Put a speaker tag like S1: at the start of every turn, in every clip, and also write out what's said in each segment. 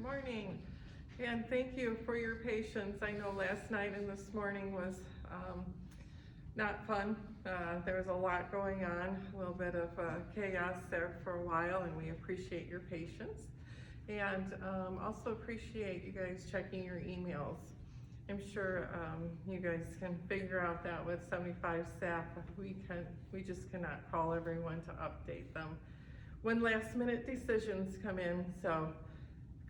S1: morning, and thank you for your patience. I know last night and this morning was not fun. There was a lot going on, a little bit of chaos there for a while, and we appreciate your patience. And also appreciate you guys checking your emails. I'm sure you guys can figure out that with 75 staff, we just cannot call everyone to update them when last minute decisions come in. So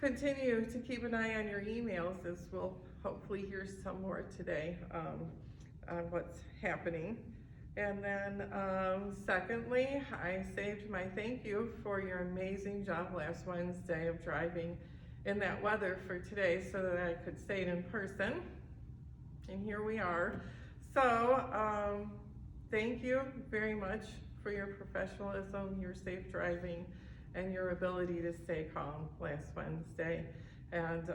S1: continue to keep an eye on your emails, as we'll hopefully hear some more today on what's happening. And then secondly, I saved my thank you for your amazing job last Wednesday of driving in that weather for today so that I could say it in person. And here we are. So thank you very much for your professionalism, your safe driving, and your ability to stay calm last Wednesday. And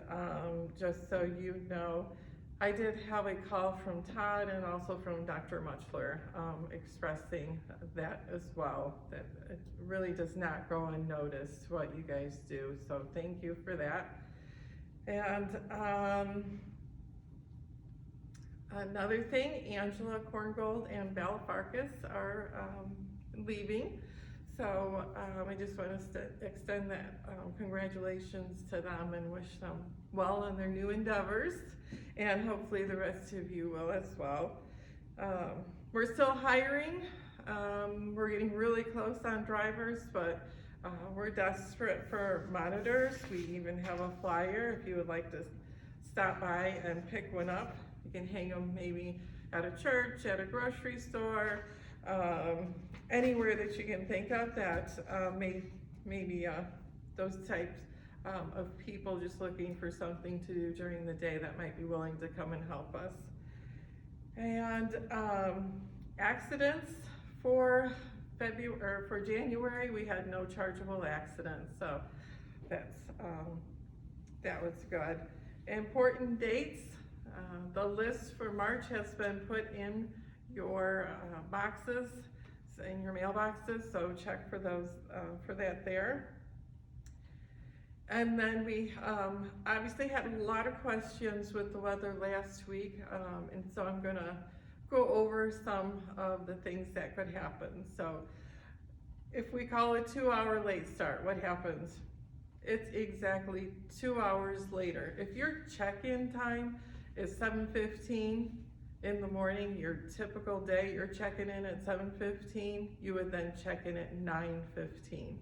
S1: just so you know, I did have a call from Todd and also from Dr. Muchler expressing that as well, that it really does not go unnoticed what you guys do. So thank you for that. And another thing, Angela Korngold and Val Farkas are leaving. So I just want to extend that congratulations to them and wish them well in their new endeavors, and hopefully the rest of you will as well. We're still hiring. We're getting really close on drivers, but we're desperate for monitors. We even have a flyer if you would like to stop by and pick one up. You can hang them maybe at a church, at a grocery store, anywhere that you can think of that maybe those types of people just looking for something to do during the day that might be willing to come and help us. And accidents for February or for January, we had no chargeable accidents, so that's that was good. Important dates. The list for March has been put in your boxes, in your mailboxes, so check for those, for that there. And then we obviously had a lot of questions with the weather last week, and so I'm gonna go over some of the things that could happen. So if we call a 2-hour late start, what happens? It's exactly 2 hours later. If your check-in time is 7:15 in the morning, your typical day, you're checking in at 7:15, you would then check in at 9:15.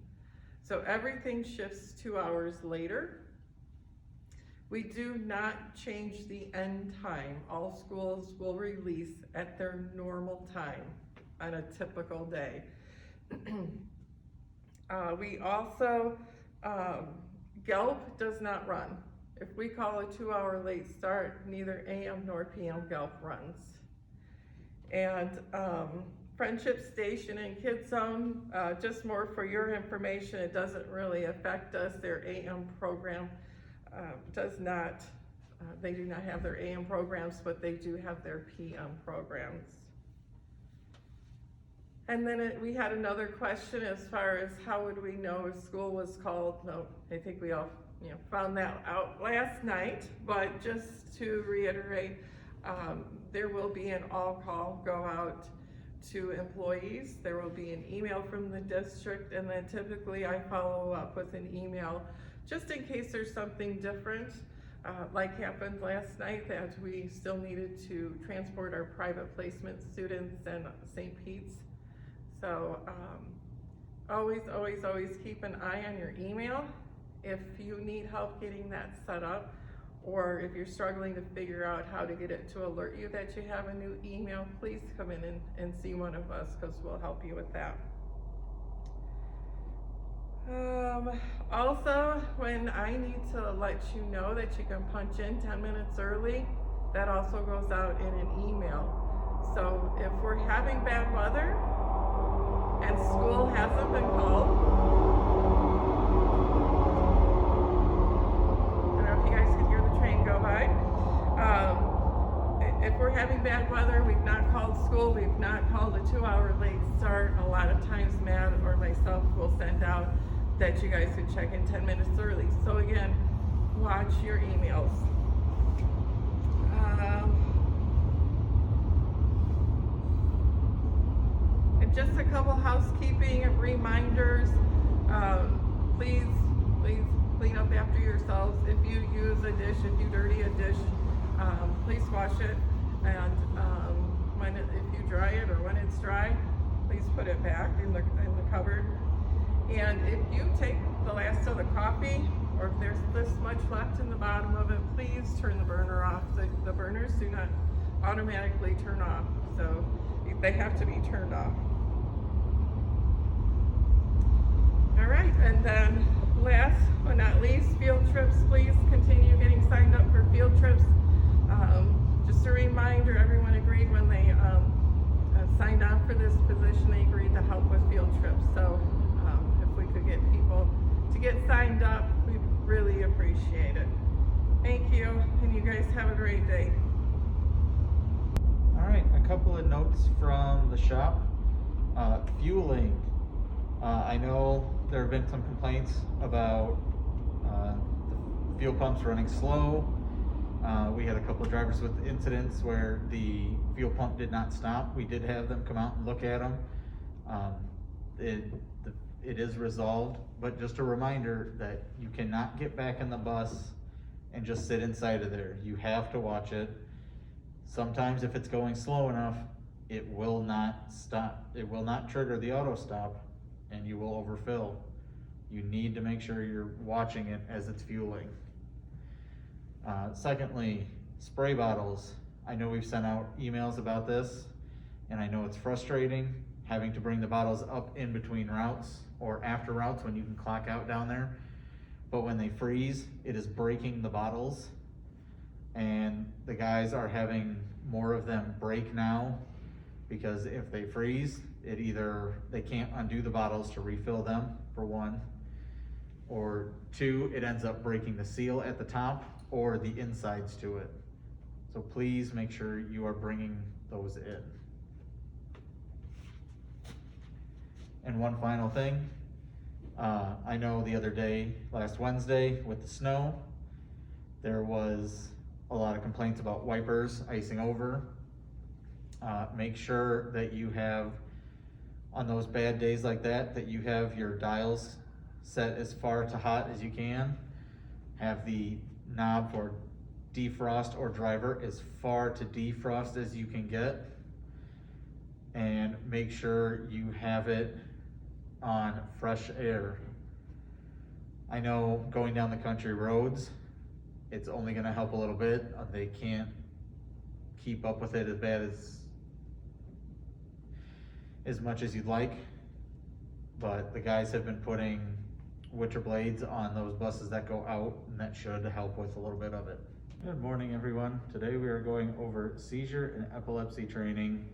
S1: So everything shifts 2 hours later. We do not change the end time. All schools will release at their normal time on a typical day. We also, GELP does not run. If we call a 2-hour late start, neither AM nor PM GELP runs. And Friendship Station and Kids Zone, just more for your information, it doesn't really affect us. Their AM program does not, they do not have their AM programs, but they do have their PM programs. And then we had another question as far as how would we know if school was called. No, I think we all found that out last night, but just to reiterate, there will be an all-call go out to employees. There will be an email from the district, and then typically I follow up with an email just in case there's something different, like happened last night, that we still needed to transport our private placement students in St. Pete's. So always keep an eye on your email. If you need help getting that set up, or if you're struggling to figure out how to get it to alert you that you have a new email, please come in and see one of us, because we'll help you with that. Also, when I need to let you know that you can punch in 10 minutes early, that also goes out in an email. So if we're having bad weather and school hasn't been called, go by. If we're having bad weather, we've not called school, we've not called a 2-hour late start, a lot of times Matt or myself will send out that you guys can check in 10 minutes early. So again, watch your emails. And just a couple housekeeping reminders. Please clean up after yourselves. If you use a dish, if you dirty a dish, please wash it. And if you dry it or when it's dry, please put it back in the cupboard. And if you take the last of the coffee, or if there's this much left in the bottom of it, please turn the burner off. The burners do not automatically turn off, so they have to be turned off. All right, and then last but not least, field trips. Please continue getting signed up for field trips. Just a reminder, everyone agreed when they signed on for this position, they agreed to help with field trips. So if we could get people to get signed up, we'd really appreciate it. Thank you, and you guys have a great day.
S2: All right, a couple of notes from the shop. Fueling. I know there have been some complaints about the fuel pumps running slow. We had a couple of drivers with incidents where the fuel pump did not stop. We did have them come out and look at them. It is resolved, but just a reminder that you cannot get back in the bus and just sit inside of there. You have to watch it. Sometimes if it's going slow enough, it will not stop. It will not trigger the auto stop and you will overfill. You need to make sure you're watching it as it's fueling. Secondly, spray bottles. I know we've sent out emails about this, and I know it's frustrating having to bring the bottles up in between routes or after routes when you can clock out down there. But when they freeze, it is breaking the bottles, and the guys are having more of them break now, because if they freeze, it either they can't undo the bottles to refill them, for one, or two, it ends up breaking the seal at the top or the insides to it. So please make sure you are bringing those in. And one final thing, I know the other day, last Wednesday with the snow, there was a lot of complaints about wipers icing over. Make sure that you have, on those bad days like that, that you have your dials set as far to hot as you can. Have the knob for defrost or driver as far to defrost as you can get. And make sure you have it on fresh air. I know going down the country roads, it's only gonna help a little bit. They can't keep up with it as bad as much as you'd like, but the guys have been putting Witcher blades on those buses that go out, and that should help with a little bit of it. Good morning, everyone. Today we are going over seizure and epilepsy training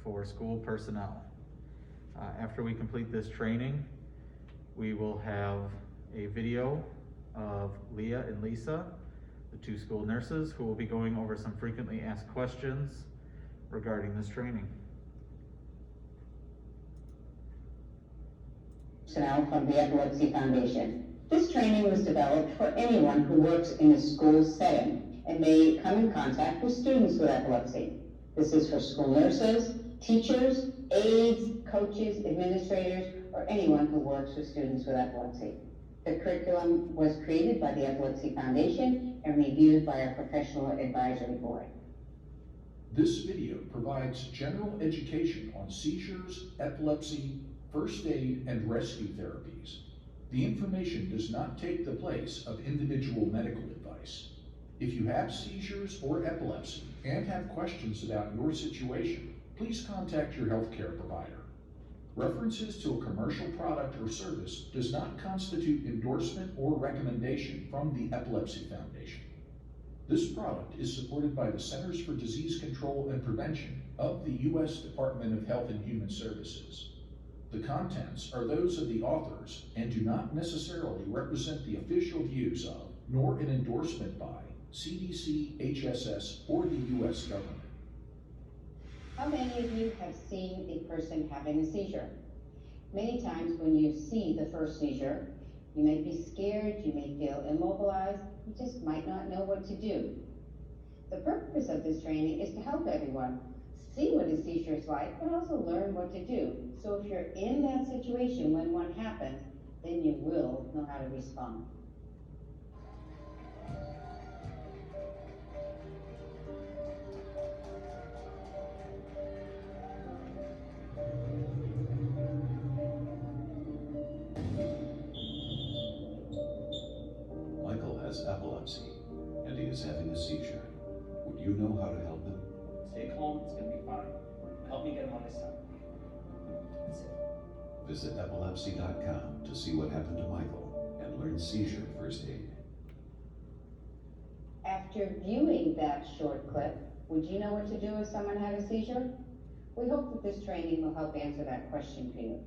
S2: for school personnel. After we complete this training, we will have a video of Leah and Lisa, the two school nurses, who will be going over some frequently asked questions regarding this training.
S3: Personnel from the Epilepsy Foundation. This training was developed for anyone who works in a school setting and may come in contact with students with epilepsy. This is for school nurses, teachers, aides, coaches, administrators, or anyone who works with students with epilepsy. The curriculum was created by the Epilepsy Foundation and reviewed by our Professional Advisory Board.
S4: This video provides general education on seizures, epilepsy, first aid, and rescue therapies. The information does not take the place of individual medical advice. If you have seizures or epilepsy and have questions about your situation, please contact your healthcare provider. References to a commercial product or service does not constitute endorsement or recommendation from the Epilepsy Foundation. This product is supported by the Centers for Disease Control and Prevention of the U.S. Department of Health and Human Services. The contents are those of the authors and do not necessarily represent the official views of, nor an endorsement by, CDC, HSS, or the U.S. government.
S3: How many of you have seen a person having a seizure? Many times when you see the first seizure, You may be scared, you may feel immobilized, you just might not know what to do. The purpose of this training is to help everyone see what a seizure is like, but also learn what to do. So if you're in that situation when one happens, then you will know how to respond.
S5: Michael has epilepsy, and he is having a seizure. Would you know how to help him?
S6: Stay calm, it's gonna be fine. Help me get him on this side. That's it.
S5: Visit epilepsy.com to see what happened to Michael and learn seizure first aid.
S3: After viewing that short clip, would you know what to do if someone had a seizure? We hope that this training will help answer that question for you.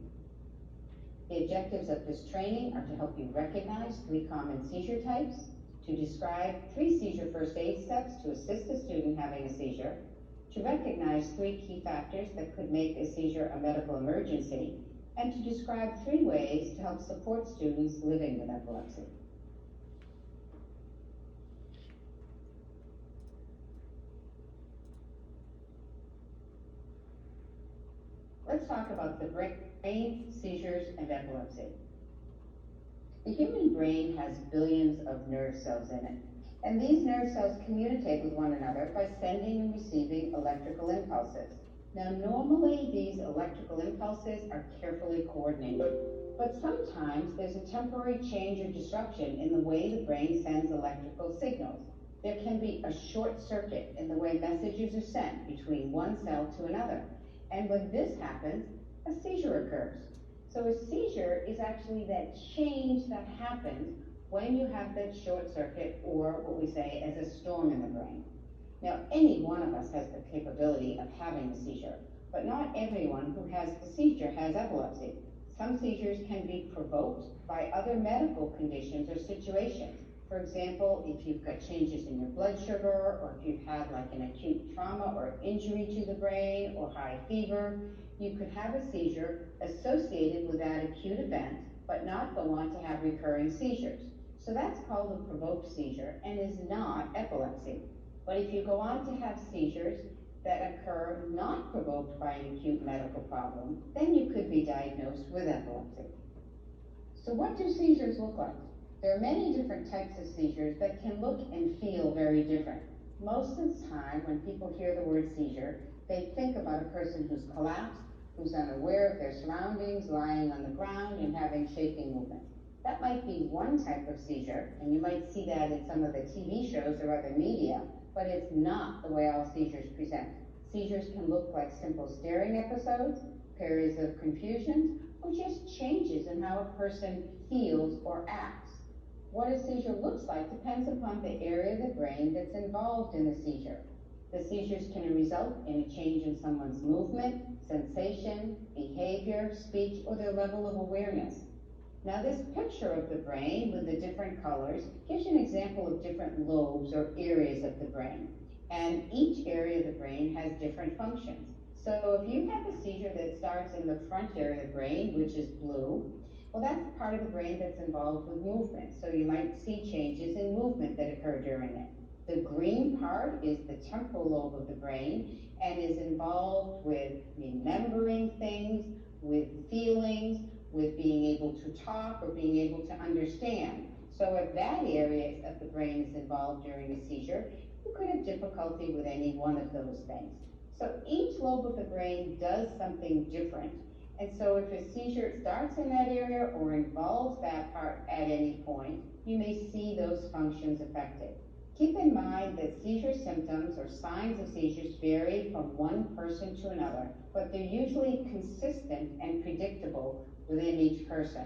S3: The objectives of this training are to help you recognize 3 common seizure types, to describe 3 seizure first aid steps to assist a student having a seizure, to recognize 3 key factors that could make a seizure a medical emergency, and to describe 3 ways to help support students living with epilepsy. Let's talk about the brain, seizures, and epilepsy. The human brain has billions of nerve cells in it, and these nerve cells communicate with one another by sending and receiving electrical impulses. Now, normally these electrical impulses are carefully coordinated, but sometimes there's a temporary change or disruption in the way the brain sends electrical signals. There can be a short circuit in the way messages are sent between one cell to another. And when this happens, a seizure occurs. So a seizure is actually that change that happens when you have that short circuit, or what we say as a storm in the brain. Now, any one of us has the capability of having a seizure, but not everyone who has a seizure has epilepsy. Some seizures can be provoked by other medical conditions or situations. For example, if you've got changes in your blood sugar, or if you've had like an acute trauma or injury to the brain or high fever, you could have a seizure associated with that acute event, but not go on to have recurring seizures. So that's called a provoked seizure and is not epilepsy. But if you go on to have seizures that occur not provoked by an acute medical problem, then you could be diagnosed with epilepsy. So what do seizures look like? There are many different types of seizures that can look and feel very different. Most of the time, when people hear the word seizure, they think about a person who's collapsed, who's unaware of their surroundings, lying on the ground and having shaking movements. That might be one type of seizure, and you might see that in some of the TV shows or other media, but it's not the way all seizures present. Seizures can look like simple staring episodes, periods of confusion, or just changes in how a person feels or acts. What a seizure looks like depends upon the area of the brain that's involved in the seizure. The seizures can result in a change in someone's movement, sensation, behavior, speech, or their level of awareness. Now, this picture of the brain with the different colors gives you an example of different lobes or areas of the brain. And each area of the brain has different functions. So if you have a seizure that starts in the front area of the brain, which is blue, well, that's the part of the brain that's involved with movement. So you might see changes in movement that occur during it. The green part is the temporal lobe of the brain and is involved with remembering things, with feelings, with being able to talk or being able to understand. So if that area of the brain is involved during a seizure, you could have difficulty with any one of those things. So each lobe of the brain does something different. And so if a seizure starts in that area or involves that part at any point, you may see those functions affected. Keep in mind that seizure symptoms or signs of seizures vary from one person to another, but they're usually consistent and predictable within each person.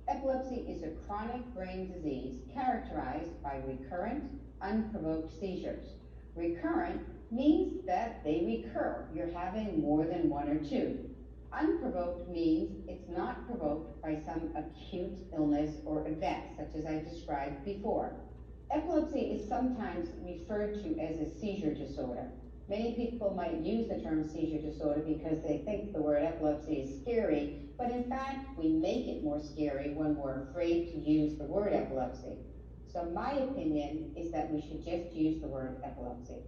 S3: Epilepsy is a chronic brain disease characterized by recurrent, unprovoked seizures. Recurrent means that they recur. You're having more than one or two. Unprovoked means it's not provoked by some acute illness or event, such as I described before. Epilepsy is sometimes referred to as a seizure disorder. Many people might use the term seizure disorder because they think the word epilepsy is scary, but in fact, we make it more scary when we're afraid to use the word epilepsy. So my opinion is that we should just use the word epilepsy.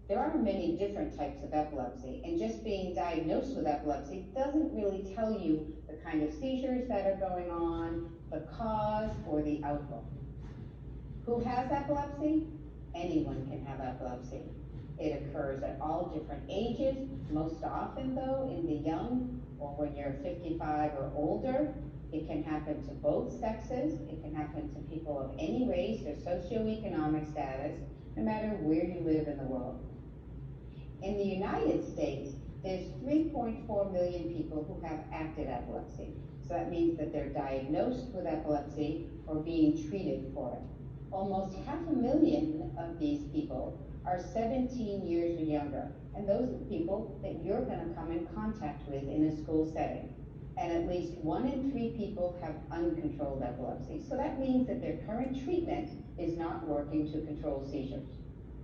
S3: There are many different types of epilepsy, and just being diagnosed with epilepsy doesn't really tell you the kind of seizures that are going on, the cause, or the outlook. Who has epilepsy? Anyone can have epilepsy. It occurs at all different ages, most often though in the young or when you're 55 or older. It can happen to both sexes. It can happen to people of any race or socioeconomic status, no matter where you live in the world. In the United States, there's 3.4 million people who have active epilepsy. So that means that they're diagnosed with epilepsy or being treated for it. Almost 500,000 of these people are 17 years or younger, and those are the people that you're going to come in contact with in a school setting. And at least 1 in 3 people have uncontrolled epilepsy. So that means that their current treatment is not working to control seizures.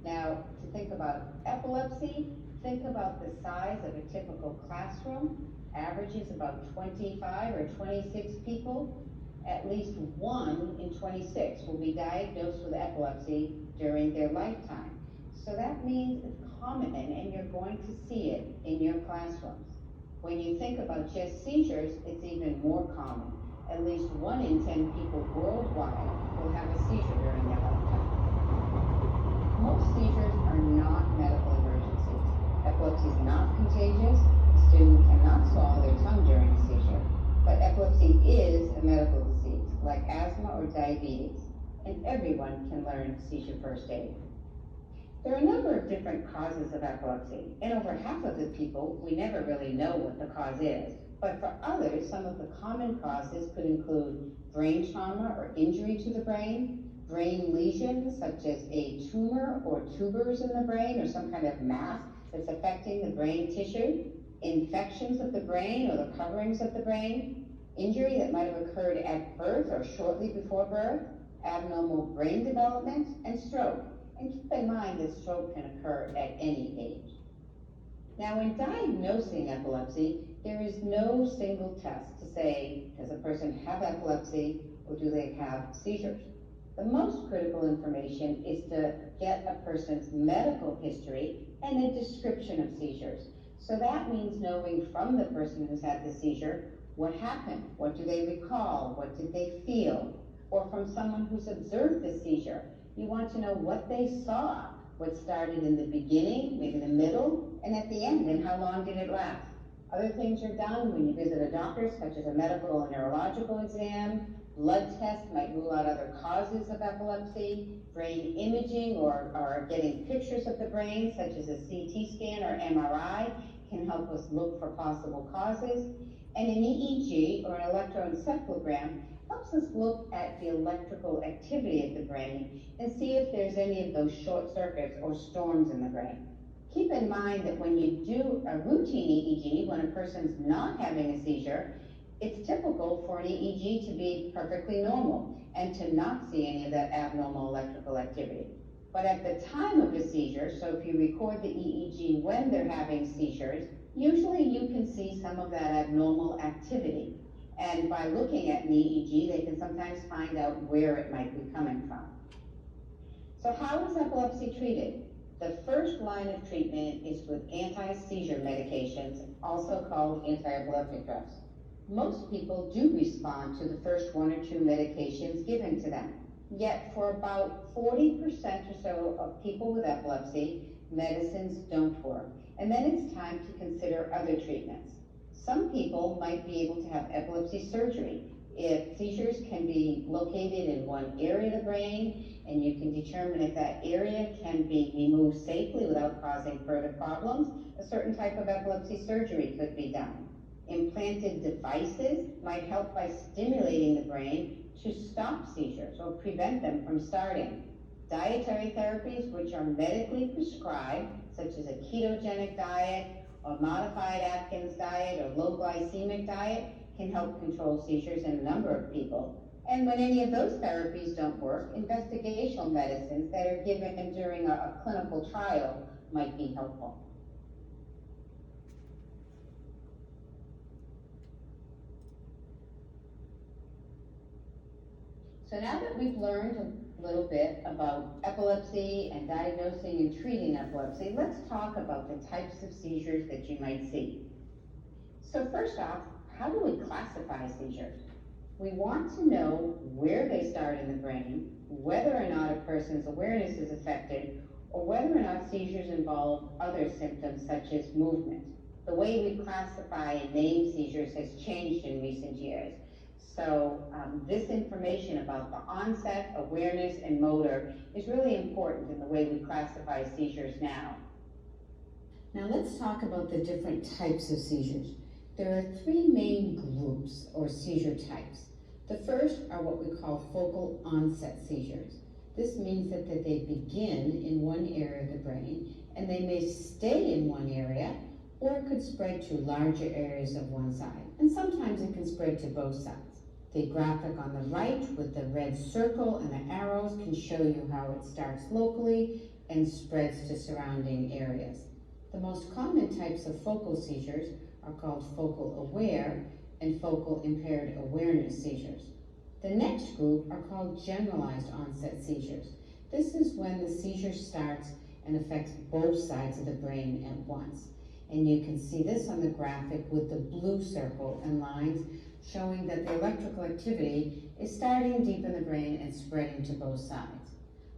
S3: Now, to think about epilepsy, think about the size of a typical classroom. Average is about 25 or 26 people. At least 1 in 26 will be diagnosed with epilepsy during their lifetime. So that means it's common, and you're going to see it in your classrooms. When you think about just seizures, it's even more common. At least 1 in 10 people worldwide will have a seizure during their lifetime. Most seizures are not medical emergencies. Epilepsy is not contagious. The student cannot swallow their tongue during a seizure. But epilepsy is a medical disease, like asthma or diabetes, and everyone can learn seizure first aid. There are a number of different causes of epilepsy, and over half of the people, we never really know what the cause is. But for others, some of the common causes could include brain trauma or injury to the brain lesions such as a tumor or tubers in the brain or some kind of mass that's affecting the brain tissue, infections of the brain or the coverings of the brain, injury that might have occurred at birth or shortly before birth, abnormal brain development, and stroke. And keep in mind that stroke can occur at any age. Now, in diagnosing epilepsy, there is no single test to say, does a person have epilepsy or do they have seizures? The most critical information is to get a person's medical history and a description of seizures. So that means knowing from the person who's had the seizure, what happened? What do they recall? What did they feel? Or from someone who's observed the seizure, you want to know what they saw, what started in the beginning, maybe the middle, and at the end, and how long did it last. Other things are done when you visit a doctor, such as a medical or neurological exam. Blood tests might rule out other causes of epilepsy. Brain imaging or getting pictures of the brain, such as a CT scan or MRI, can help us look for possible causes. And an EEG, or an electroencephalogram, helps us look at the electrical activity of the brain and see if there's any of those short circuits or storms in the brain. Keep in mind that when you do a routine EEG, when a person's not having a seizure, it's typical for an EEG to be perfectly normal and to not see any of that abnormal electrical activity. But at the time of a seizure, so if you record the EEG when they're having seizures, usually you can see some of that abnormal activity. And by looking at an EEG, they can sometimes find out where it might be coming from. So how is epilepsy treated? The first line of treatment is with anti-seizure medications, also called anti-epileptic drugs. Most people do respond to the first 1 or 2 medications given to them. Yet for about 40% or so of people with epilepsy, medicines don't work. And then it's time to consider other treatments. Some people might be able to have epilepsy surgery. If seizures can be located in one area of the brain, and you can determine if that area can be removed safely without causing further problems, a certain type of epilepsy surgery could be done. Implanted devices might help by stimulating the brain to stop seizures or prevent them from starting. Dietary therapies, which are medically prescribed, such as a ketogenic diet, or modified Atkins diet, or low glycemic diet, can help control seizures in a number of people. And when any of those therapies don't work, investigational medicines that are given during a clinical trial might be helpful. So now that we've learned a little bit about epilepsy and diagnosing and treating epilepsy, let's talk about the types of seizures that you might see. So first off, how do we classify seizures? We want to know where they start in the brain, whether or not a person's awareness is affected, or whether or not seizures involve other symptoms such as movement. The way we classify and name seizures has changed in recent years. So this information about the onset, awareness, and motor is really important in the way we classify seizures now. Now let's talk about the different types of seizures. There are three main groups or seizure types. The first are what we call focal onset seizures. This means that they begin in one area of the brain and they may stay in one area, or it could spread to larger areas of one side, and sometimes it can spread to both sides. The graphic on the right with the red circle and the arrows can show you how it starts locally and spreads to surrounding areas. The most common types of focal seizures are called focal aware and focal impaired awareness seizures. The next group are called generalized onset seizures. This is when the seizure starts and affects both sides of the brain at once. And you can see this on the graphic with the blue circle and lines showing that the electrical activity is starting deep in the brain and spreading to both sides.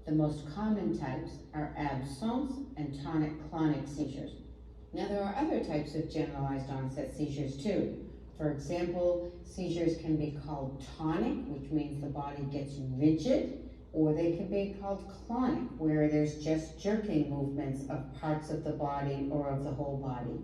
S3: The most common types are absence and tonic-clonic seizures. Now there are other types of generalized onset seizures too. For example, seizures can be called tonic, which means the body gets rigid, or they can be called clonic, where there's just jerking movements of parts of the body or of the whole body.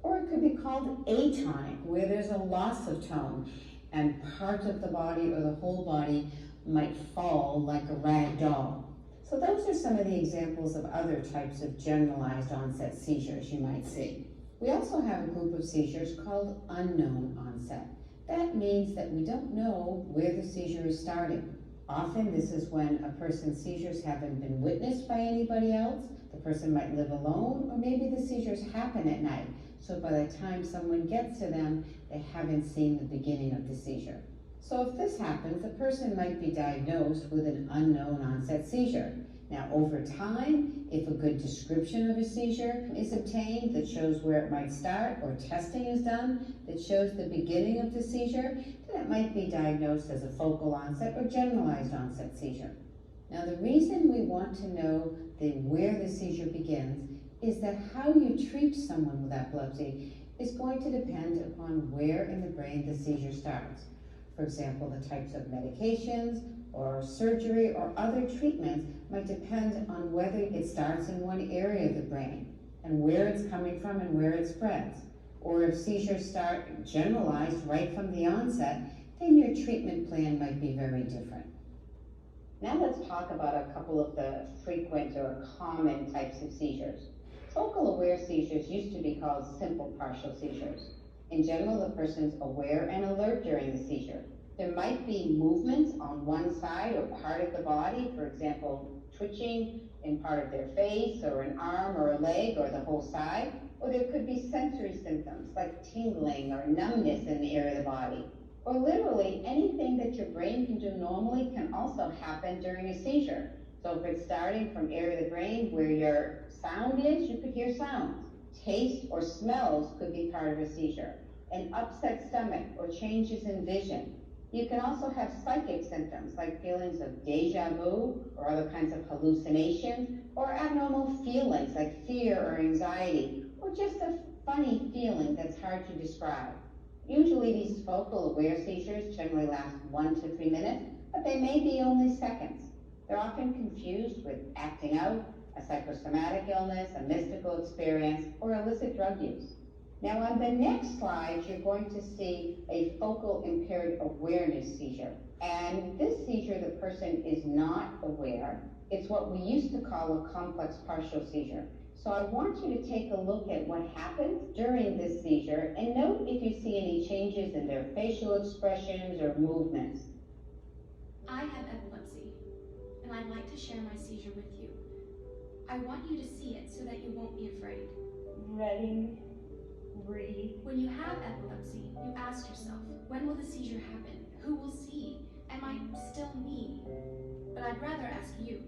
S3: Or it could be called atonic, where there's a loss of tone and part of the body or the whole body might fall like a rag doll. So those are some of the examples of other types of generalized onset seizures you might see. We also have a group of seizures called unknown onset. That means that we don't know where the seizure is starting. Often this is when a person's seizures haven't been witnessed by anybody else. The person might live alone, or maybe the seizures happen at night. So by the time someone gets to them, they haven't seen the beginning of the seizure. So if this happens, the person might be diagnosed with an unknown onset seizure. Now over time, if a good description of a seizure is obtained that shows where it might start, or testing is done that shows the beginning of the seizure, then it might be diagnosed as a focal onset or generalized onset seizure. Now the reason we want to know where the seizure begins is that how you treat someone with epilepsy is going to depend upon where in the brain the seizure starts. For example, the types of medications or surgery or other treatments might depend on whether it starts in one area of the brain and where it's coming from and where it spreads. Or if seizures start generalized right from the onset, then your treatment plan might be very different. Now let's talk about a couple of the frequent or common types of seizures. Focal aware seizures used to be called simple partial seizures. In general, the person's aware and alert during the seizure. There might be movements on one side or part of the body, for example, twitching in part of their face or an arm or a leg or the whole side, or there could be sensory symptoms like tingling or numbness in the area of the body. Or literally anything that your brain can do normally can also happen during a seizure. So if it's starting from area of the brain where your sound is, you could hear sounds. Taste or smells could be part of a seizure. An upset stomach or changes in vision. You can also have psychic symptoms like feelings of deja vu or other kinds of hallucinations, or abnormal feelings like fear or anxiety, or just a funny feeling that's hard to describe. Usually these focal aware seizures generally last 1 to 3 minutes, but they may be only seconds. They're often confused with acting out, a psychosomatic illness, a mystical experience, or illicit drug use. Now on the next slide, you're going to see a focal impaired awareness seizure. And this seizure, the person is not aware. It's what we used to call a complex partial seizure. So I want you to take a look at what happens during this seizure and note if you see any changes in their facial expressions or movements.
S7: I have epilepsy, and I'd like to share my seizure with you. I want you to see it so that you won't be afraid.
S8: Ready, breathe.
S7: When you have epilepsy, you ask yourself, when will the seizure happen? Who will see? Am I still me? But I'd rather ask you,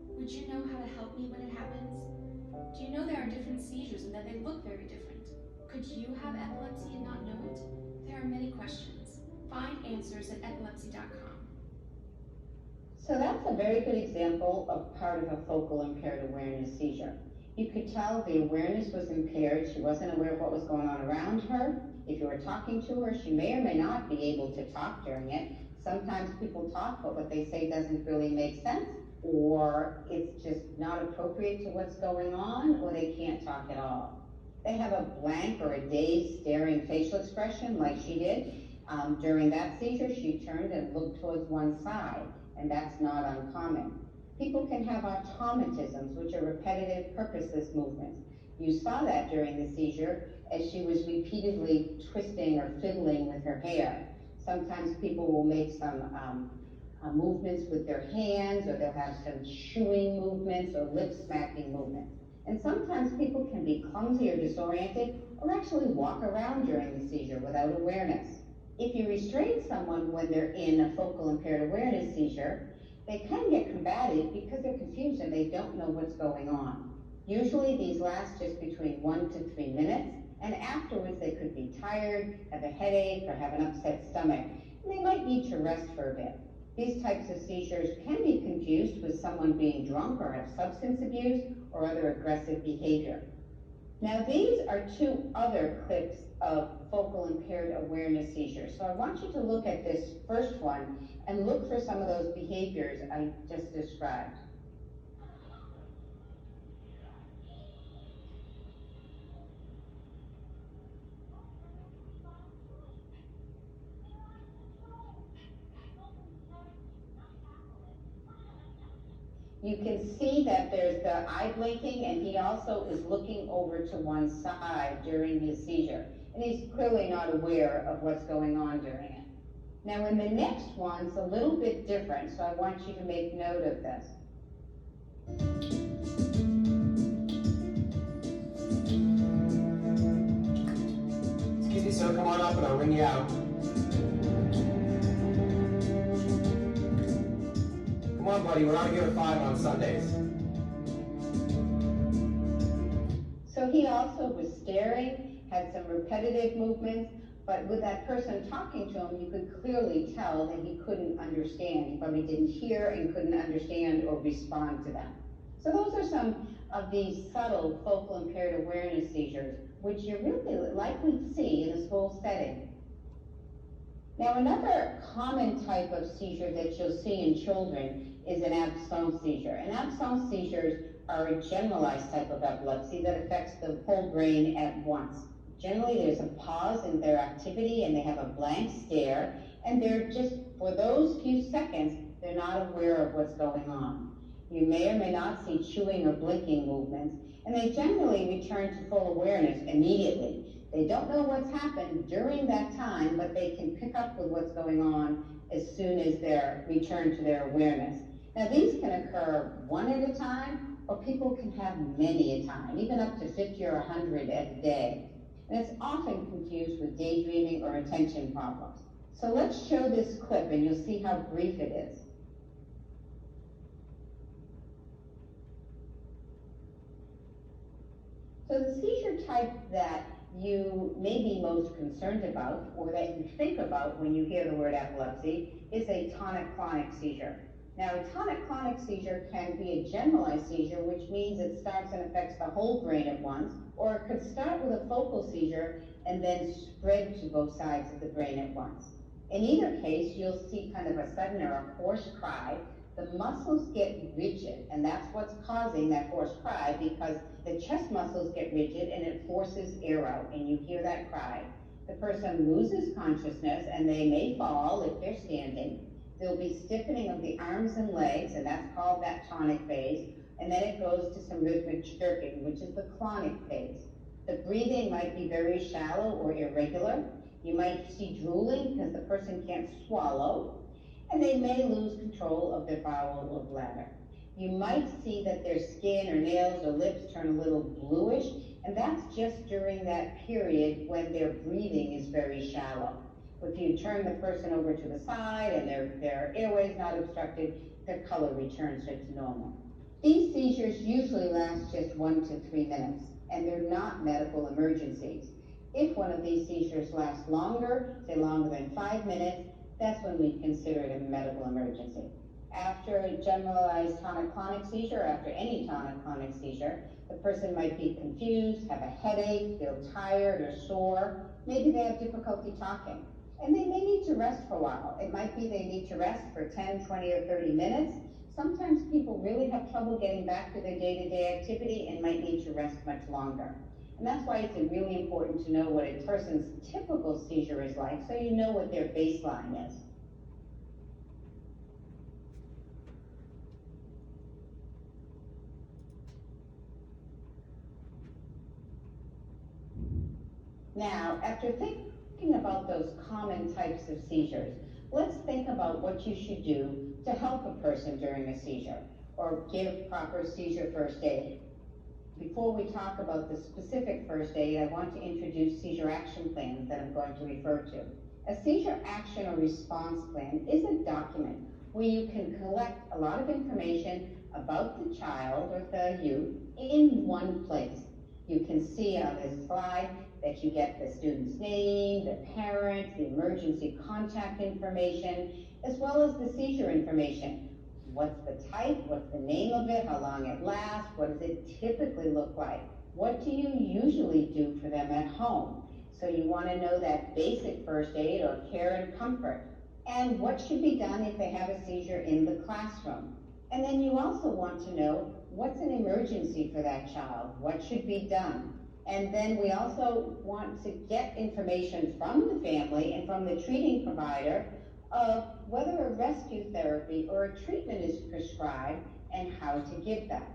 S7: would you know how to help me when it happens? Do you know there are different seizures and that they look very different? Could you have epilepsy and not know it? There are many questions. Find answers at epilepsy.com.
S3: So that's a very good example of part of a focal impaired awareness seizure. You could tell the awareness was impaired. She wasn't aware of what was going on around her. If you were talking to her, she may or may not be able to talk during it. Sometimes people talk, but what they say doesn't really make sense, or it's just not appropriate to what's going on, or they can't talk at all. They have a blank or a dazed, staring facial expression like she did. During that seizure, she turned and looked towards one side, and that's not uncommon. People can have automatisms, which are repetitive, purposeless movements. You saw that during the seizure as she was repeatedly twisting or fiddling with her hair. Sometimes people will make some movements with their hands, or they'll have some chewing movements or lip smacking movements. And sometimes people can be clumsy or disoriented, or actually walk around during the seizure without awareness. If you restrain someone when they're in a focal impaired awareness seizure, they can get combative because they're confused and they don't know what's going on. Usually these last just between 1 to 3 minutes, and afterwards they could be tired, have a headache, or have an upset stomach, and they might need to rest for a bit. These types of seizures can be confused with someone being drunk or have substance abuse or other aggressive behavior. Now these are 2 other clips of focal impaired awareness seizures. So I want you to look at this first one and look for some of those behaviors I just described. You can see that there's the eye blinking, and he also is looking over to one side during his seizure. And he's clearly not aware of what's going on during it. Now in the next one, it's a little bit different, so I want you to make note of this.
S9: Excuse me, sir, come on up and I'll ring you out. Come on, buddy, we're out here at 5 on Sundays.
S3: So he also was staring, had some repetitive movements, but with that person talking to him, you could clearly tell that he couldn't understand. He probably didn't hear and couldn't understand or respond to them. So those are some of these subtle focal impaired awareness seizures, which you're really likely to see in a school setting. Now another common type of seizure that you'll see in children is an absence seizure. And absence seizures are a generalized type of epilepsy that affects the whole brain at once. Generally, there's a pause in their activity and they have a blank stare, and they're just, for those few seconds, they're not aware of what's going on. You may or may not see chewing or blinking movements, and they generally return to full awareness immediately. They don't know what's happened during that time, but they can pick up with what's going on as soon as they're returned to their awareness. Now, these can occur one at a time, or people can have many a time, even up to 50 or 100 at a day. And it's often confused with daydreaming or attention problems. So let's show this clip and you'll see how brief it is. So the seizure type that you may be most concerned about, or that you think about when you hear the word epilepsy, is a tonic-clonic seizure. Now, a tonic-clonic seizure can be a generalized seizure, which means it starts and affects the whole brain at once, or it could start with a focal seizure and then spread to both sides of the brain at once. In either case, you'll see kind of a sudden or a hoarse cry. The muscles get rigid, and that's what's causing that hoarse cry, because the chest muscles get rigid and it forces air out, and you hear that cry. The person loses consciousness and they may fall if they're standing. There'll be stiffening of the arms and legs, and that's called that tonic phase. And then it goes to some rhythmic jerking, which is the clonic phase. The breathing might be very shallow or irregular. You might see drooling because the person can't swallow. and they may lose control of their bowel or bladder. You might see that their skin or nails or lips turn a little bluish, and that's just during that period when their breathing is very shallow. If you turn the person over to the side and their airway is not obstructed, their color returns to normal. These seizures usually last just 1 to 3 minutes, and they're not medical emergencies. If one of these seizures lasts longer, say longer than 5 minutes, that's when we consider it a medical emergency. After a generalized tonic-clonic seizure, after any tonic-clonic seizure, the person might be confused, have a headache, feel tired or sore. Maybe they have difficulty talking, and they may need to rest for a while. It might be they need to rest for 10, 20, or 30 minutes. Sometimes people really have trouble getting back to their day-to-day activity and might need to rest much longer. And that's why it's really important to know what a person's typical seizure is like, so you know what their baseline is. Now, after thinking about those common types of seizures, let's think about what you should do to help a person during a seizure, or give proper seizure first aid. Before we talk about the specific first aid, I want to introduce seizure action plans that I'm going to refer to. A seizure action or response plan is a document where you can collect a lot of information about the child or the youth in one place. You can see on this slide that you get the student's name, the parents, the emergency contact information, as well as the seizure information. What's the type, what's the name of it, how long it lasts, what does it typically look like? What do you usually do for them at home? So you want to know that basic first aid or care and comfort. And what should be done if they have a seizure in the classroom. And then you also want to know what's an emergency for that child, what should be done. And then we also want to get information from the family and from the treating provider of whether a rescue therapy or a treatment is prescribed and how to give that.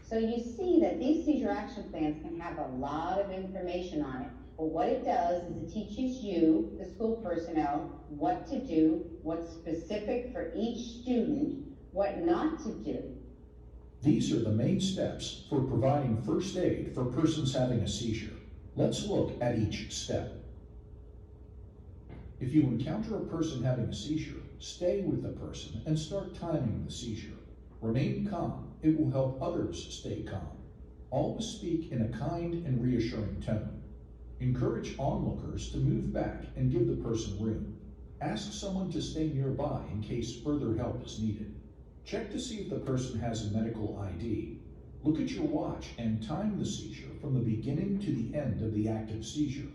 S3: So you see that these seizure action plans can have a lot of information on it. But what it does is it teaches you, the school personnel, what to do, what's specific for each student, what not to do.
S4: These are the main steps for providing first aid for persons having a seizure. Let's look at each step. If you encounter a person having a seizure, stay with the person and start timing the seizure. Remain calm. It will help others stay calm. Always speak in a kind and reassuring tone. Encourage onlookers to move back and give the person room. Ask someone to stay nearby in case further help is needed. Check to see if the person has a medical ID. Look at your watch and time the seizure from the beginning to the end of the active seizure.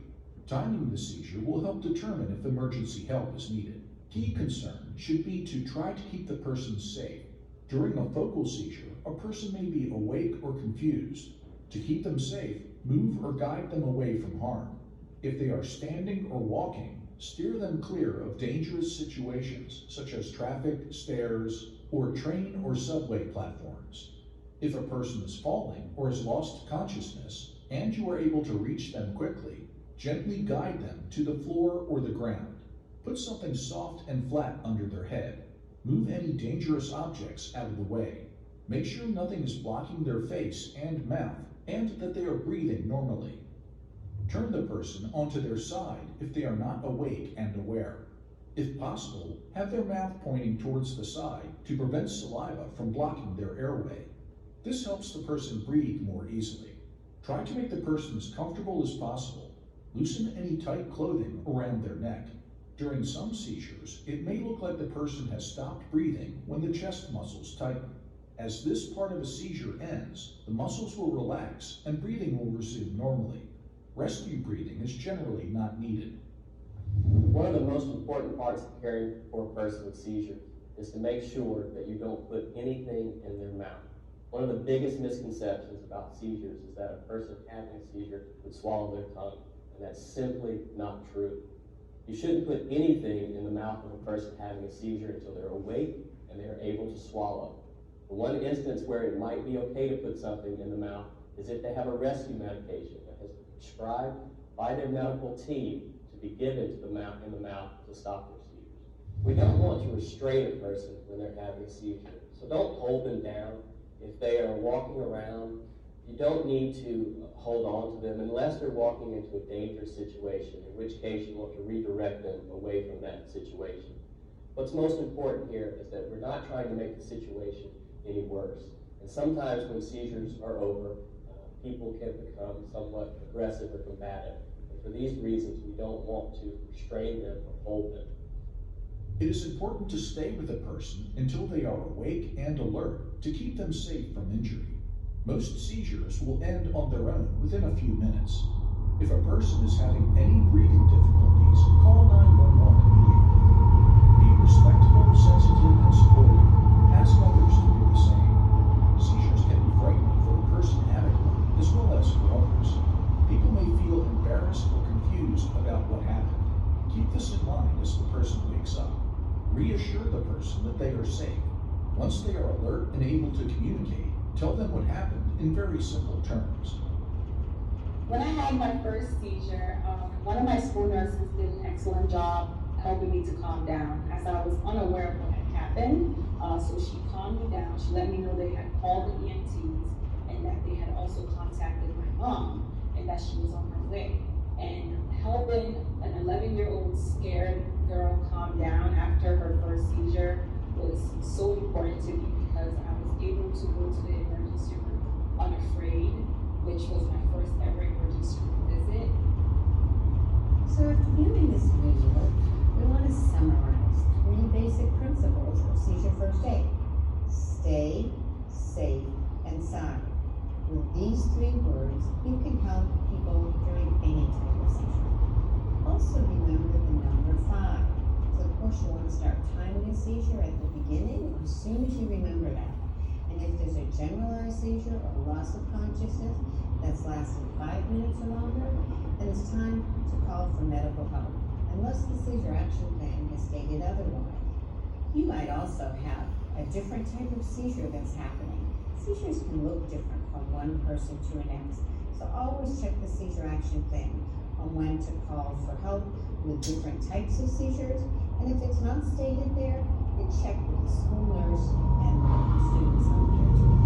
S4: Timing the seizure will help determine if emergency help is needed. Key concern should be to try to keep the person safe. During a focal seizure, a person may be awake or confused. To keep them safe, move or guide them away from harm. If they are standing or walking, steer them clear of dangerous situations such as traffic, stairs, or train or subway platforms. If a person is falling or has lost consciousness and you are able to reach them quickly, gently guide them to the floor or the ground. Put something soft and flat under their head. Move any dangerous objects out of the way. Make sure nothing is blocking their face and mouth and that they are breathing normally. Turn the person onto their side if they are not awake and aware. If possible, have their mouth pointing towards the side to prevent saliva from blocking their airway. This helps the person breathe more easily. Try to make the person as comfortable as possible. Loosen any tight clothing around their neck. During some seizures, it may look like the person has stopped breathing when the chest muscles tighten. As this part of a seizure ends, the muscles will relax and breathing will resume normally. Rescue breathing is generally not needed.
S10: One of the most important parts of caring for a person with seizure is to make sure that you don't put anything in their mouth. One of the biggest misconceptions about seizures is that a person having a seizure would swallow their tongue, and that's simply not true. You shouldn't put anything in the mouth of a person having a seizure until they're awake and they're able to swallow. The one instance where it might be okay to put something in the mouth is if they have a rescue medication that has been prescribed by their medical team to be given to in the mouth to stop their seizures. We don't want to restrain a person when they're having a seizure. So don't hold them down. If they are walking around, you don't need to hold on to them unless they're walking into a dangerous situation, in which case you want to redirect them away from that situation. What's most important here is that we're not trying to make the situation any worse. And sometimes when seizures are over, people can become somewhat aggressive or combative. And for these reasons, we don't want to restrain them or hold them.
S4: It is important to stay with a person until they are awake and alert to keep them safe from injury. Most seizures will end on their own within a few minutes. If a person is having any breathing difficulties, call 911 immediately. Be respectful, sensitive, and supportive. Ask others to do the same. Seizures can be frightening for the person having one, as well as for others. People may feel embarrassed or confused about what happened. Keep this in mind as the person wakes up. Reassure the person that they are safe. Once they are alert and able to communicate, tell them what happened in very simple terms.
S8: When I had my first seizure, one of my school nurses did an excellent job helping me to calm down, as I was unaware of what had happened. So she calmed me down. She let me know they had called the EMTs and that they had also contacted my mom and that she was on her way. And helping an 11-year-old scared girl calm down after her first seizure was so important to me because I was able to go to the emergency room unafraid, which was my first ever emergency room visit.
S11: So after viewing this video, we want to summarize 3 basic principles of seizure first aid. Stay safe and sound. With these 3 words, you can help people during any type of seizure. Also remember the number 5. So of course you want to start timing a seizure at the beginning or as soon as you remember that. And if there's a generalized seizure or loss of consciousness that's lasted 5 minutes or longer, then it's time to call for medical help, unless the seizure action plan has stated otherwise. You might also have a different type of seizure that's happening. Seizures can look different from one person to the next, so always check the seizure action plan on when to call for help with different types of seizures, and if it's not stated there, then check with the school nurse and the students on care team.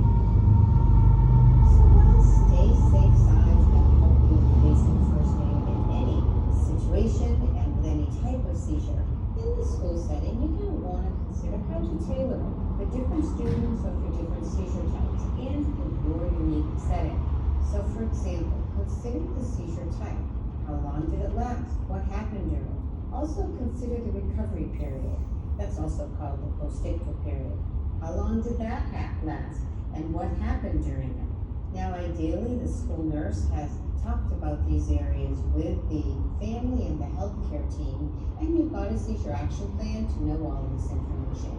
S11: So while stay safe signs can help you with basic first aid in any situation and with any type of seizure, in the school setting, you're going to want to consider how to tailor it for different students or for different seizure types and for your unique setting. So for example, consider the seizure type. How long did it last? What happened during it? Also consider the recovery period. That's also called the postictal period. How long did that last? And what happened during it? Now ideally, the school nurse has talked about these areas with the family and the healthcare team, and you've got a seizure action plan to know all of this information.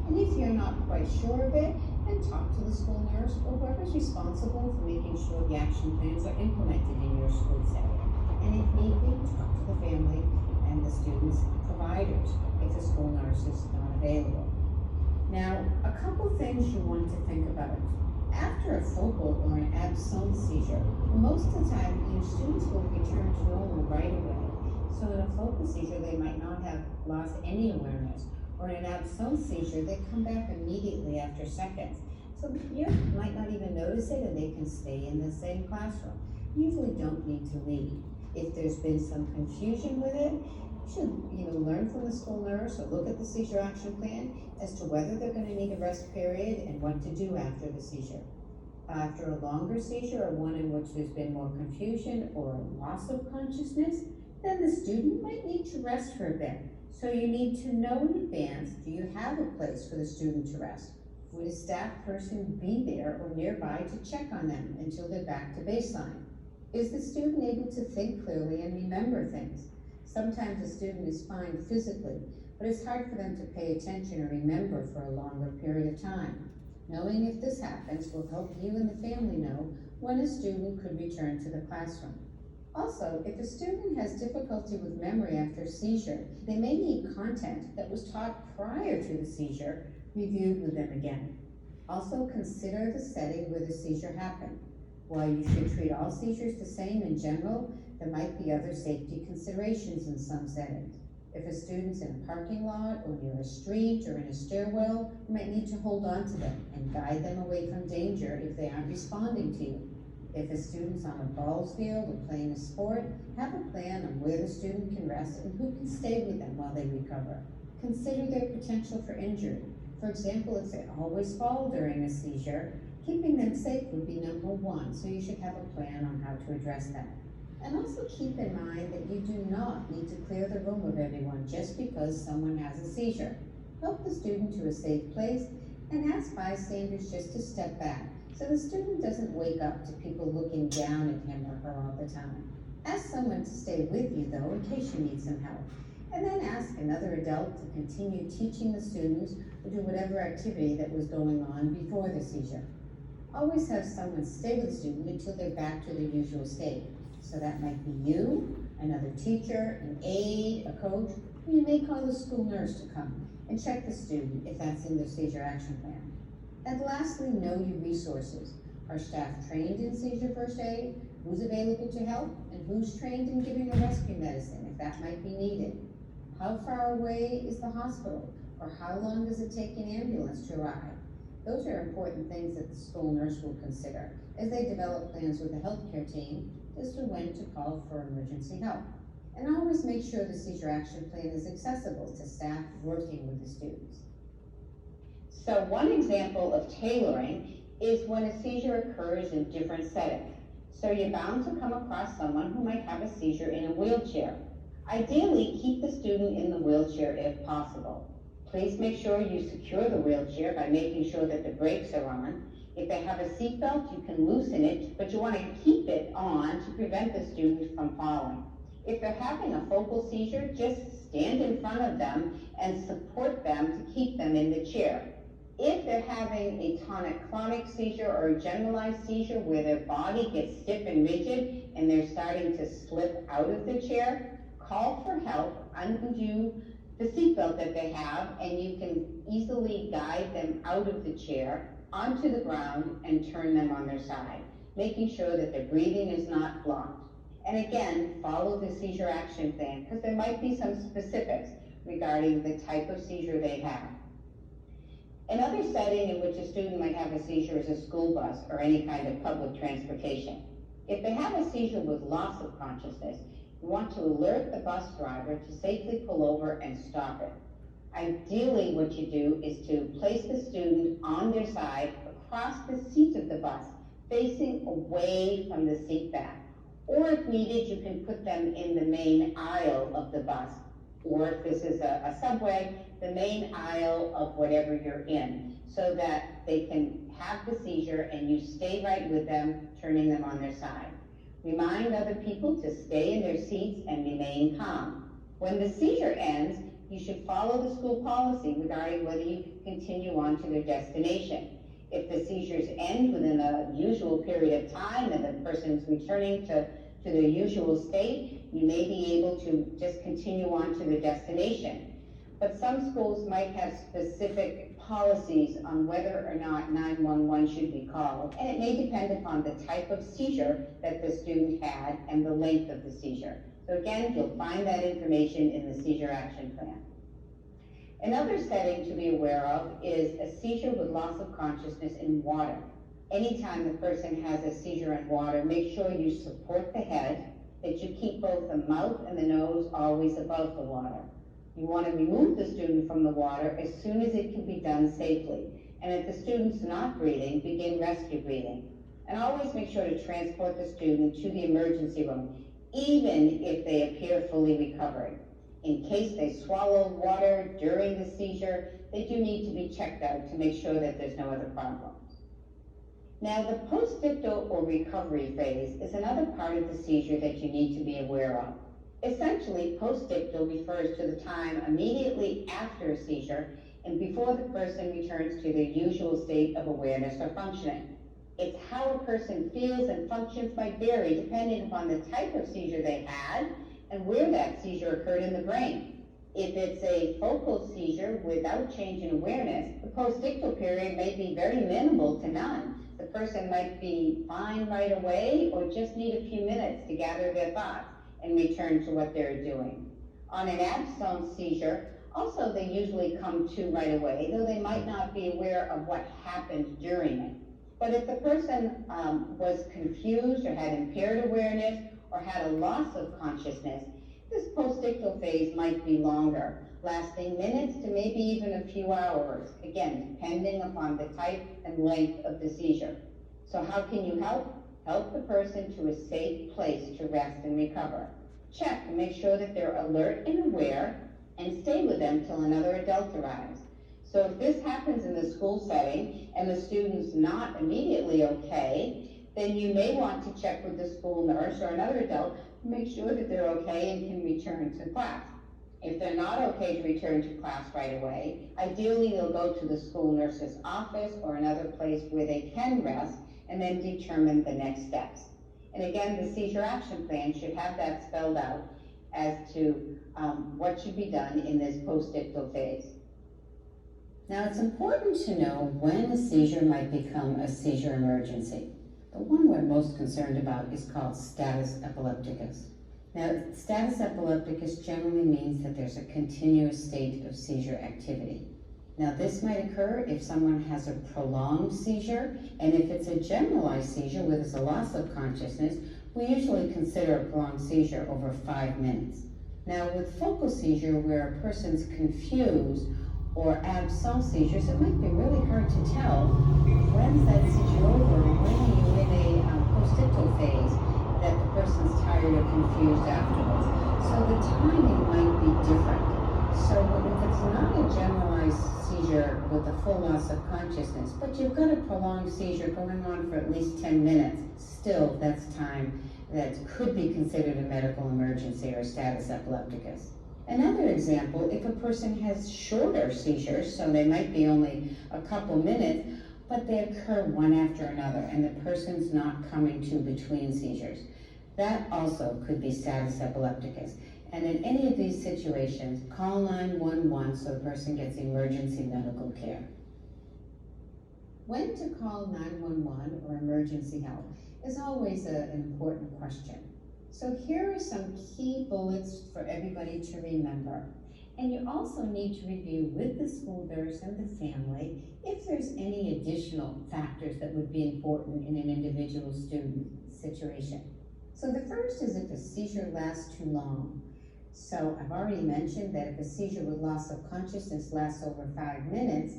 S11: And if you're not quite sure of it, then talk to the school nurse or whoever's responsible for making sure the action plans are implemented in your school setting. And if need be, talk to the family and the students' providers if the school nurse is not available. Now, a couple things you want to think about. After a focal or an absence seizure, most of the time your students will return to normal right away. So in a focal seizure, they might not have lost any awareness, or in an absence seizure, they come back immediately after seconds. So you might not even notice it and they can stay in the same classroom. You usually don't need to leave. If there's been some confusion with it, you should learn from the school nurse or look at the seizure action plan as to whether they're going to need a rest period and what to do after the seizure. After a longer seizure or one in which there's been more confusion or loss of consciousness, then the student might need to rest for a bit. So you need to know in advance, do you have a place for the student to rest? Would a staff person be there or nearby to check on them until they're back to baseline? Is the student able to think clearly and remember things? Sometimes a student is fine physically, but it's hard for them to pay attention or remember for a longer period of time. Knowing if this happens will help you and the family know when a student could return to the classroom. Also, if a student has difficulty with memory after a seizure, they may need content that was taught prior to the seizure reviewed with them again. Also, consider the setting where the seizure happened. While you should treat all seizures the same in general, there might be other safety considerations in some settings. If a student's in a parking lot or near a street or in a stairwell, you might need to hold on to them and guide them away from danger if they aren't responding to you. If a student's on a ball field or playing a sport, have a plan on where the student can rest and who can stay with them while they recover. Consider their potential for injury. For example, if they always fall during a seizure, keeping them safe would be number one, so you should have a plan on how to address that. And also keep in mind that you do not need to clear the room of everyone just because someone has a seizure. Help the student to a safe place and ask bystanders just to step back so the student doesn't wake up to people looking down at him or her all the time. Ask someone to stay with you though in case you need some help. And then ask another adult to continue teaching the students or do whatever activity that was going on before the seizure. Always have someone stay with the student until they're back to their usual state. So that might be you, another teacher, an aide, a coach, or you may call the school nurse to come and check the student if that's in their seizure action plan. And lastly, know your resources. Are staff trained in seizure first aid? Who's available to help? And who's trained in giving a rescue medicine if that might be needed? How far away is the hospital? Or how long does it take an ambulance to arrive? Those are important things that the school nurse will consider as they develop plans with the healthcare team as to when to call for emergency help. And always make sure the seizure action plan is accessible to staff working with the students.
S3: So one example of tailoring is when a seizure occurs in different settings. So you're bound to come across someone who might have a seizure in a wheelchair. Ideally, keep the student in the wheelchair if possible. Please make sure you secure the wheelchair by making sure that the brakes are on. If they have a seatbelt, you can loosen it, but you want to keep it on to prevent the student from falling. If they're having a focal seizure, just stand in front of them and support them to keep them in the chair. If they're having a tonic-clonic seizure or a generalized seizure where their body gets stiff and rigid and they're starting to slip out of the chair, call for help, undo the seatbelt that they have, and you can easily guide them out of the chair onto the ground and turn them on their side, making sure that their breathing is not blocked. And again, follow the seizure action plan because there might be some specifics regarding the type of seizure they have. Another setting in which a student might have a seizure is a school bus or any kind of public transportation. If they have a seizure with loss of consciousness, you want to alert the bus driver to safely pull over and stop it. Ideally, what you do is to place the student on their side across the seat of the bus, facing away from the seat back. Or if needed, you can put them in the main aisle of the bus. Or if this is a subway, the main aisle of whatever you're in, so that they can have the seizure and you stay right with them, turning them on their side. Remind other people to stay in their seats and remain calm. When the seizure ends, you should follow the school policy regarding whether you continue on to their destination. If the seizures end within a usual period of time and the person's returning to their usual state, you may be able to just continue on to their destination. But some schools might have specific policies on whether or not 911 should be called, and it may depend upon the type of seizure that the student had and the length of the seizure. So again, you'll find that information in the seizure action plan. Another setting to be aware of is a seizure with loss of consciousness in water. Anytime the person has a seizure in water, make sure you support the head, that you keep both the mouth and the nose always above the water. You want to remove the student from the water as soon as it can be done safely. And if the student's not breathing, begin rescue breathing. And always make sure to transport the student to the emergency room, even if they appear fully recovered. In case they swallow water during the seizure, they do need to be checked out to make sure that there's no other problems. Now, the post-ictal or recovery phase is another part of the seizure that you need to be aware of. Essentially, post-ictal refers to the time immediately after a seizure and before the person returns to their usual state of awareness or functioning. It's how a person feels and functions might vary depending upon the type of seizure they had and where that seizure occurred in the brain. If it's a focal seizure without change in awareness, the post-ictal period may be very minimal to none. The person might be fine right away or just need a few minutes to gather their thoughts and return to what they're doing. On an absence seizure, also they usually come to right away, though they might not be aware of what happened during it. But if the person was confused or had impaired awareness or had a loss of consciousness, this postictal phase might be longer, lasting minutes to maybe even a few hours, again, depending upon the type and length of the seizure. So how can you help? Help the person to a safe place to rest and recover. Check to make sure that they're alert and aware, and stay with them till another adult arrives. So if this happens in the school setting and the student's not immediately okay, then you may want to check with the school nurse or another adult to make sure that they're okay and can return to class. If they're not okay to return to class right away, ideally they'll go to the school nurse's office or another place where they can rest and then determine the next steps. And again, the seizure action plan should have that spelled out as to what should be done in this postictal phase.
S11: Now, it's important to know when a seizure might become a seizure emergency. The one we're most concerned about is called status epilepticus. Now, status epilepticus generally means that there's a continuous state of seizure activity. Now, this might occur if someone has a prolonged seizure, and if it's a generalized seizure where there's a loss of consciousness, we usually consider a prolonged seizure over 5 minutes. Now, with focal seizure, where a person's confused, or absence seizures, it might be really hard to tell when's that seizure over, and when are you in a postictal phase that the person's tired or confused afterwards. So the timing might be different. So if it's not a generalized seizure with a full loss of consciousness, but you've got a prolonged seizure going on for at least 10 minutes, still that's time that could be considered a medical emergency or status epilepticus. Another example, if a person has shorter seizures, so they might be only a couple minutes, but they occur one after another and the person's not coming to between seizures, that also could be status epilepticus. And in any of these situations, call 911 so the person gets emergency medical care. When to call 911 or emergency help is always an important question. So here are some key bullets for everybody to remember. And you also need to review with the school nurse and the family if there's any additional factors that would be important in an individual student situation. So the first is if a seizure lasts too long. So I've already mentioned that if a seizure with loss of consciousness lasts over 5 minutes,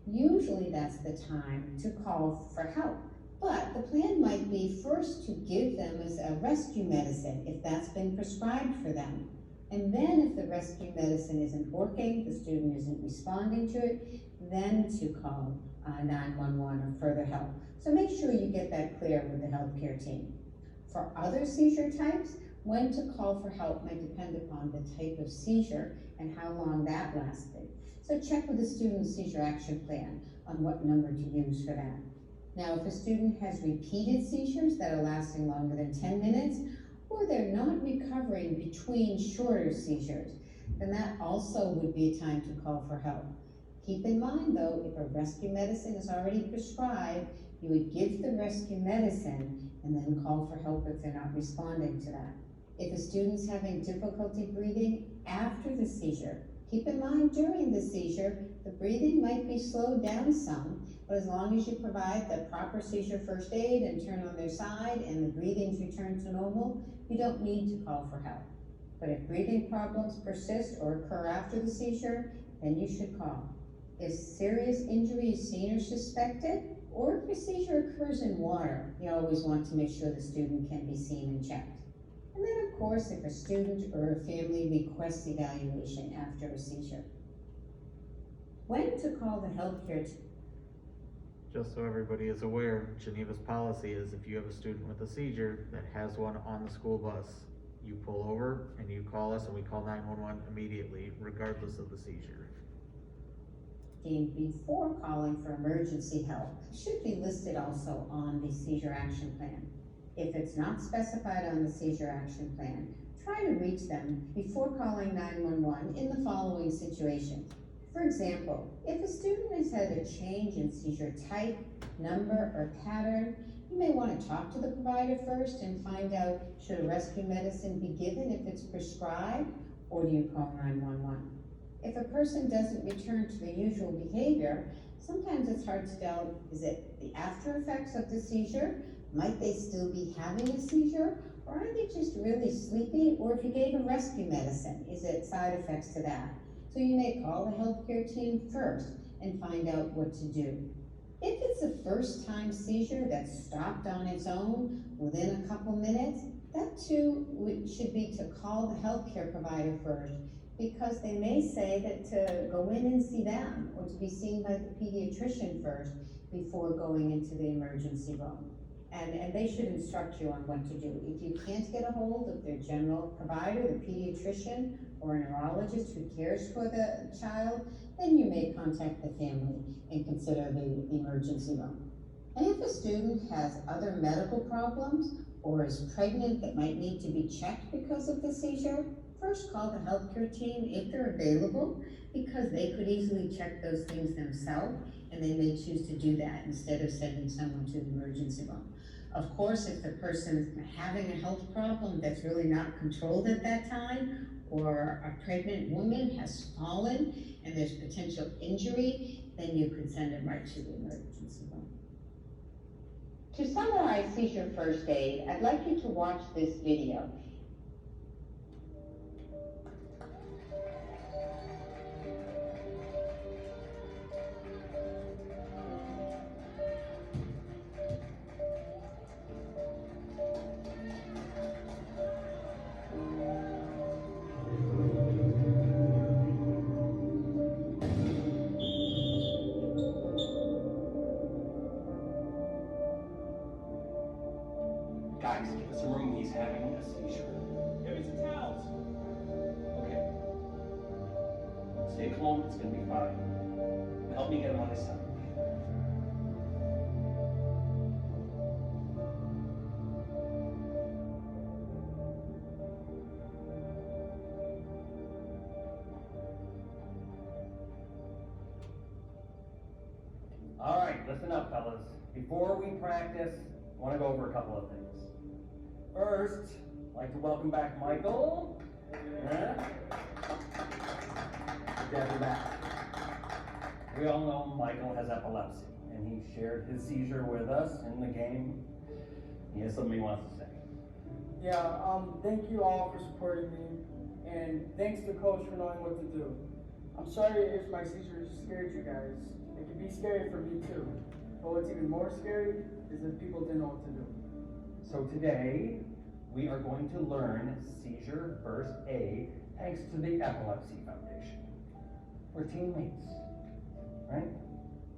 S11: usually that's the time to call for help. But the plan might be first to give them as a rescue medicine if that's been prescribed for them. And then if the rescue medicine isn't working, the student isn't responding to it, then to call 911 or further help. So make sure you get that clear with the healthcare team. For other seizure types, when to call for help might depend upon the type of seizure and how long that lasted. So check with the student's seizure action plan on what number to use for that. Now, if a student has repeated seizures that are lasting longer than 10 minutes, or they're not recovering between shorter seizures, then that also would be a time to call for help. Keep in mind though, if a rescue medicine is already prescribed, you would give the rescue medicine and then call for help if they're not responding to that. If a student's having difficulty breathing after the seizure, keep in mind during the seizure, the breathing might be slowed down some, but as long as you provide the proper seizure first aid and turn on their side and the breathing's returned to normal, you don't need to call for help. But if breathing problems persist or occur after the seizure, then you should call. If serious injury is seen or suspected, or if a seizure occurs in water, you always want to make sure the student can be seen and checked. And then of course, if a student or a family requests evaluation after a seizure. When to call the healthcare team.
S2: Just so everybody is aware, Geneva's policy is if you have a student with a seizure that has one on the school bus, you pull over and you call us and we call 911 immediately, regardless of the seizure.
S11: Before calling for emergency help should be listed also on the seizure action plan. If it's not specified on the seizure action plan, try to reach them before calling 911 in the following situations. For example, if a student has had a change in seizure type, number, or pattern, you may want to talk to the provider first and find out should a rescue medicine be given if it's prescribed, or do you call 911? If a person doesn't return to the usual behavior, sometimes it's hard to tell, is it the after effects of the seizure? Might they still be having a seizure? Or are they just really sleepy? Or if you gave them rescue medicine, is it side effects to that? So you may call the healthcare team first and find out what to do. If it's a first-time seizure that stopped on its own within a couple minutes, that too should be to call the healthcare provider first, because they may say that to go in and see them or to be seen by the pediatrician first before going into the emergency room. And they should instruct you on what to do. If you can't get a hold of their general provider, the pediatrician, or a neurologist who cares for the child, then you may contact the family and consider the emergency room. And if a student has other medical problems or is pregnant that might need to be checked because of the seizure, first call the healthcare team if they're available, because they could easily check those things themselves, and they may choose to do that instead of sending someone to the emergency room. Of course, if the person's having a health problem that's really not controlled at that time, or a pregnant woman has fallen and there's potential injury, then you could send them right to the emergency room.
S3: To summarize seizure first aid, I'd like you to watch this video.
S6: Guys, give us some room. He's having a seizure. Give me some towels. Okay. Stay calm. It's gonna be fine. Help me get him on his side.
S12: All right, listen up, fellas. Before we practice, I want to go over a couple of things. First, I'd like to welcome back Michael. Yeah. Good to have you back. We all know Michael has epilepsy, and he shared his seizure with us in the game. He has something he wants to say.
S13: Yeah, thank you all for supporting me, and thanks to Coach for knowing what to do. I'm sorry if my seizure scared you guys. It can be scary for me too. But what's even more scary is if people didn't know what to do.
S12: So today, we are going to learn Seizure First Aid thanks to the Epilepsy Foundation. We're teammates, right?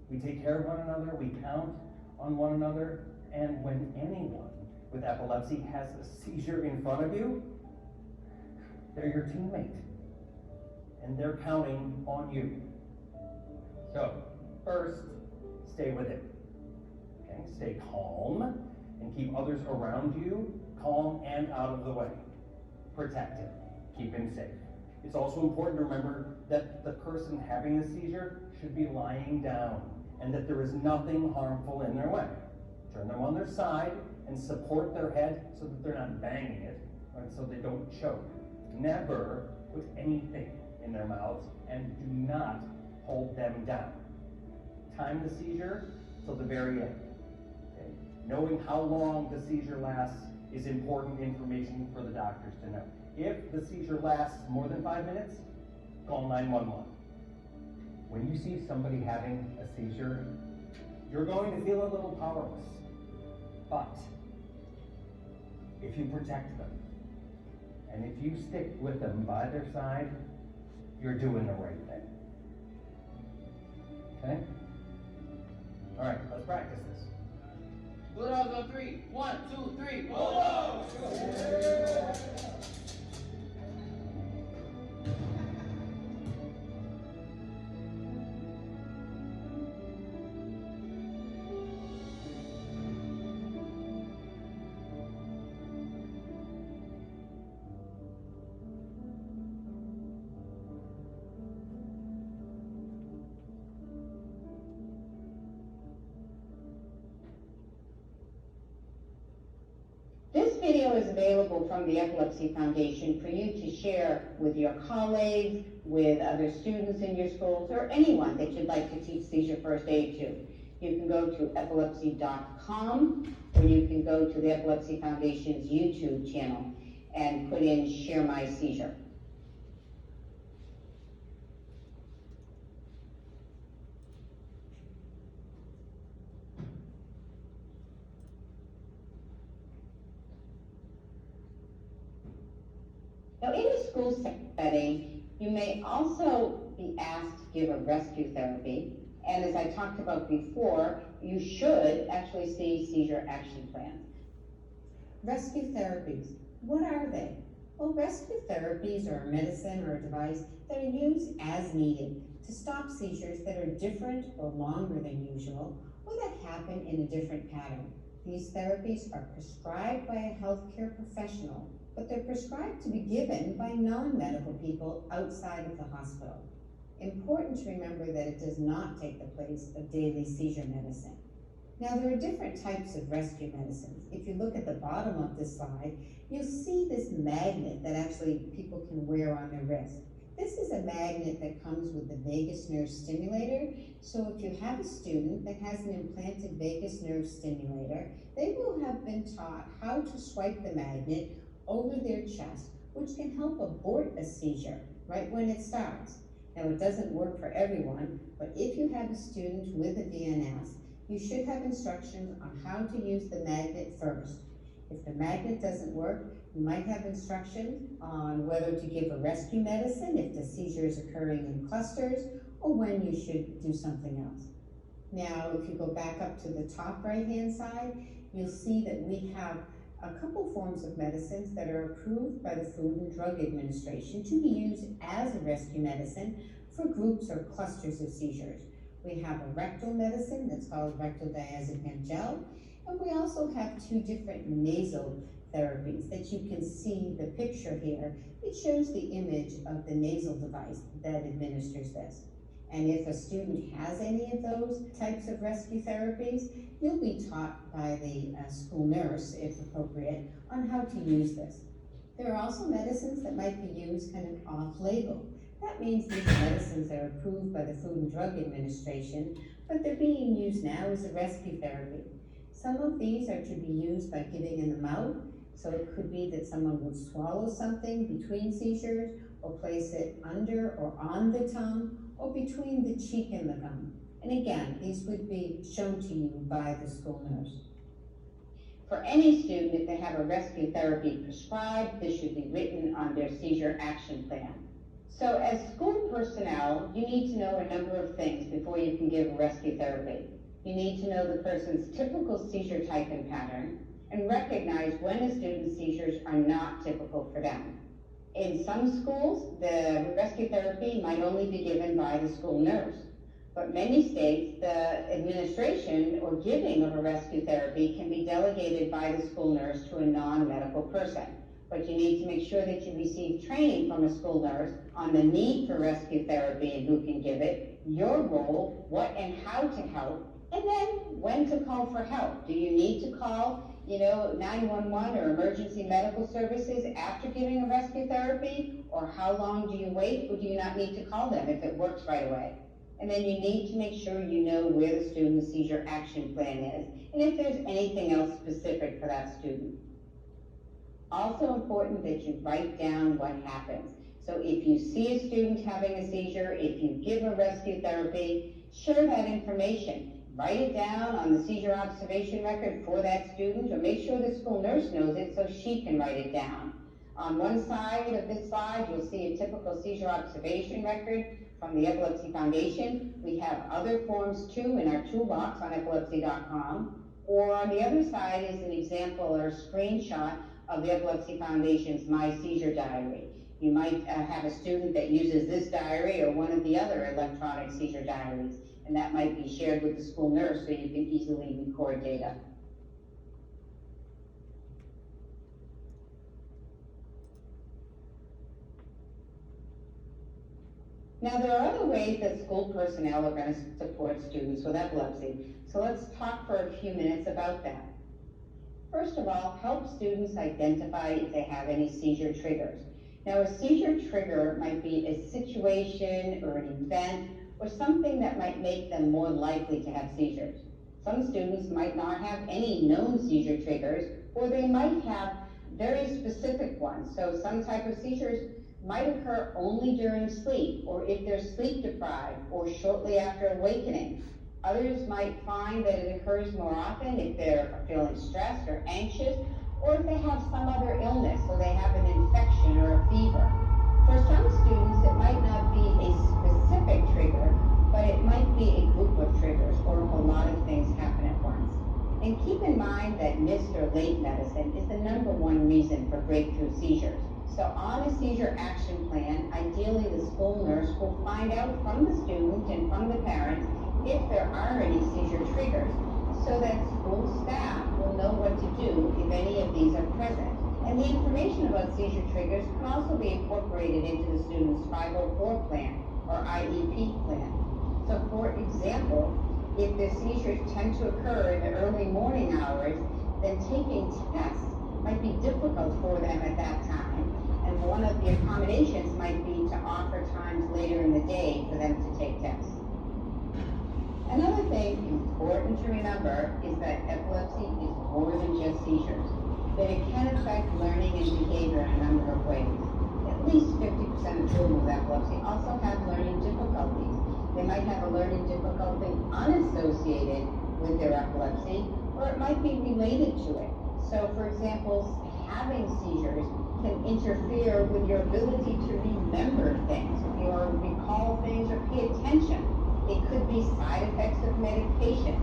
S12: We take care of one another, we count on one another, and when anyone with epilepsy has a seizure in front of you, they're your teammate, and they're counting on you. So, first, stay with it. Okay, stay calm and keep others around you calm and out of the way. Protect him, keep him safe. It's also important to remember that the person having the seizure should be lying down and that there is nothing harmful in their way. Turn them on their side and support their head so that they're not banging it, right, so they don't choke. Never put anything in their mouths and do not hold them down. Time the seizure till the very end. Okay? Knowing how long the seizure lasts is important information for the doctors to know. If the seizure lasts more than 5 minutes, call 911. When you see somebody having a seizure, you're going to feel a little powerless. But if you protect them, and if you stick with them by their side, you're doing the right thing. Okay? All right, let's practice this.
S14: Bulldogs on 3. 1, 2, 3. Bulldogs!
S3: This video is available from the Epilepsy Foundation for you to share with your colleagues, with other students in your schools, or anyone that you'd like to teach seizure first aid to. You can go to epilepsy.com, or you can go to the Epilepsy Foundation's YouTube channel and put in Share My Seizure. Now, in a school setting, you may also be asked to give a rescue therapy. And as I talked about before, you should actually see seizure action plans.
S11: Rescue therapies, what are they? Well, rescue therapies are a medicine or a device that are used as needed to stop seizures that are different or longer than usual, or that happen in a different pattern. These therapies are prescribed by a healthcare professional, but they're prescribed to be given by non-medical people outside of the hospital. Important to remember that it does not take the place of daily seizure medicine. Now, there are different types of rescue medicines. If you look at the bottom of this slide, you'll see this magnet that actually people can wear on their wrist. This is a magnet that comes with the vagus nerve stimulator. So if you have a student that has an implanted vagus nerve stimulator, they will have been taught how to swipe the magnet over their chest, which can help abort a seizure right when it starts. Now, it doesn't work for everyone, but if you have a student with a VNS, you should have instructions on how to use the magnet first. If the magnet doesn't work, you might have instructions on whether to give a rescue medicine if the seizure is occurring in clusters, or when you should do something else. Now, if you go back up to the top right-hand side, you'll see that we have a couple forms of medicines that are approved by the Food and Drug Administration to be used as a rescue medicine for groups or clusters of seizures. We have a rectal medicine that's called rectal diazepam gel, and we also have two different nasal therapies that you can see the picture here. It shows the image of the nasal device that administers this. And if a student has any of those types of rescue therapies, you'll be taught by the school nurse, if appropriate, on how to use this. There are also medicines that might be used kind of off-label. That means these medicines are approved by the Food and Drug Administration, but they're being used now as a rescue therapy. Some of these are to be used by giving in the mouth, so it could be that someone would swallow something between seizures, or place it under or on the tongue, or between the cheek and the gum. And again, these would be shown to you by the school nurse.
S3: For any student, if they have a rescue therapy prescribed, this should be written on their seizure action plan. So as school personnel, you need to know a number of things before you can give rescue therapy. You need to know the person's typical seizure type and pattern, and recognize when a student's seizures are not typical for them. In some schools, the rescue therapy might only be given by the school nurse, but many states, the administration or giving of a rescue therapy can be delegated by the school nurse to a non-medical person. But you need to make sure that you receive training from a school nurse on the need for rescue therapy and who can give it, your role, what and how to help, and then when to call for help. Do you need to call 911 or emergency medical services after giving a rescue therapy? Or how long do you wait, or do you not need to call them if it works right away? And then you need to make sure you know where the student's seizure action plan is, and if there's anything else specific for that student. Also important that you write down what happens. So if you see a student having a seizure, if you give a rescue therapy, share that information. Write it down on the seizure observation record for that student, or make sure the school nurse knows it so she can write it down. On one side of this slide, you'll see a typical seizure observation record from the Epilepsy Foundation. We have other forms too in our toolbox on epilepsy.com. Or on the other side is an example or a screenshot of the Epilepsy Foundation's My Seizure Diary. You might have a student that uses this diary or one of the other electronic seizure diaries, and that might be shared with the school nurse so you can easily record data. Now, there are other ways that school personnel are going to support students with epilepsy, so let's talk for a few minutes about that. First of all, help students identify if they have any seizure triggers. Now, a seizure trigger might be a situation or an event or something that might make them more likely to have seizures. Some students might not have any known seizure triggers, or they might have very specific ones. So some type of seizures might occur only during sleep, or if they're sleep deprived, or shortly after awakening. Others might find that it occurs more often if they're feeling stressed or anxious, or if they have some other illness, so they have an infection or a fever. For some students, it might not be a specific trigger, but it might be a group of triggers, or a lot of things happen at once. And keep in mind that missed or late medicine is the #1 reason for breakthrough seizures. So on a seizure action plan, ideally the school nurse will find out from the student and from the parents if there are any seizure triggers, so that school staff will know what to do if any of these are present. And the information about seizure triggers can also be incorporated into the student's 504 plan or IEP plan. So for example, if the seizures tend to occur in the early morning hours, then taking tests might be difficult for them at that time. And one of the accommodations might be to offer times later in the day for them to take tests. Another thing important to remember is that epilepsy is more than just seizures, that it can affect learning and behavior in a number of ways. At least 50% of children with epilepsy also have learning difficulties. They might have a learning difficulty unassociated with their epilepsy, or it might be related to it. So for example, having seizures can interfere with your ability to remember things, or recall things, or pay attention. It could be side effects of medication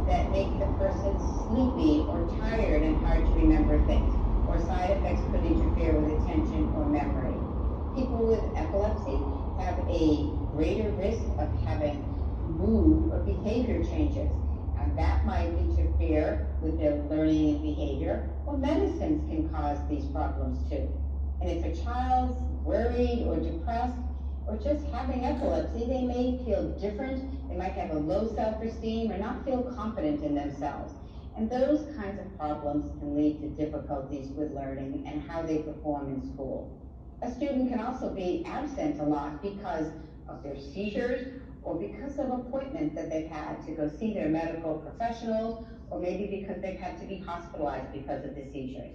S3: that make the person sleepy or tired and hard to remember things, or side effects could interfere with attention or memory. People with epilepsy have a greater risk of having mood or behavior changes, and that might interfere with their learning and behavior, or medicines can cause these problems too. And if a child's worried or depressed, or just having epilepsy, they may feel different, they might have a low self-esteem, or not feel confident in themselves. And those kinds of problems can lead to difficulties with learning and how they perform in school. A student can also be absent a lot because of their seizures, or because of appointments that they've had to go see their medical professionals, or maybe because they've had to be hospitalized because of the seizures.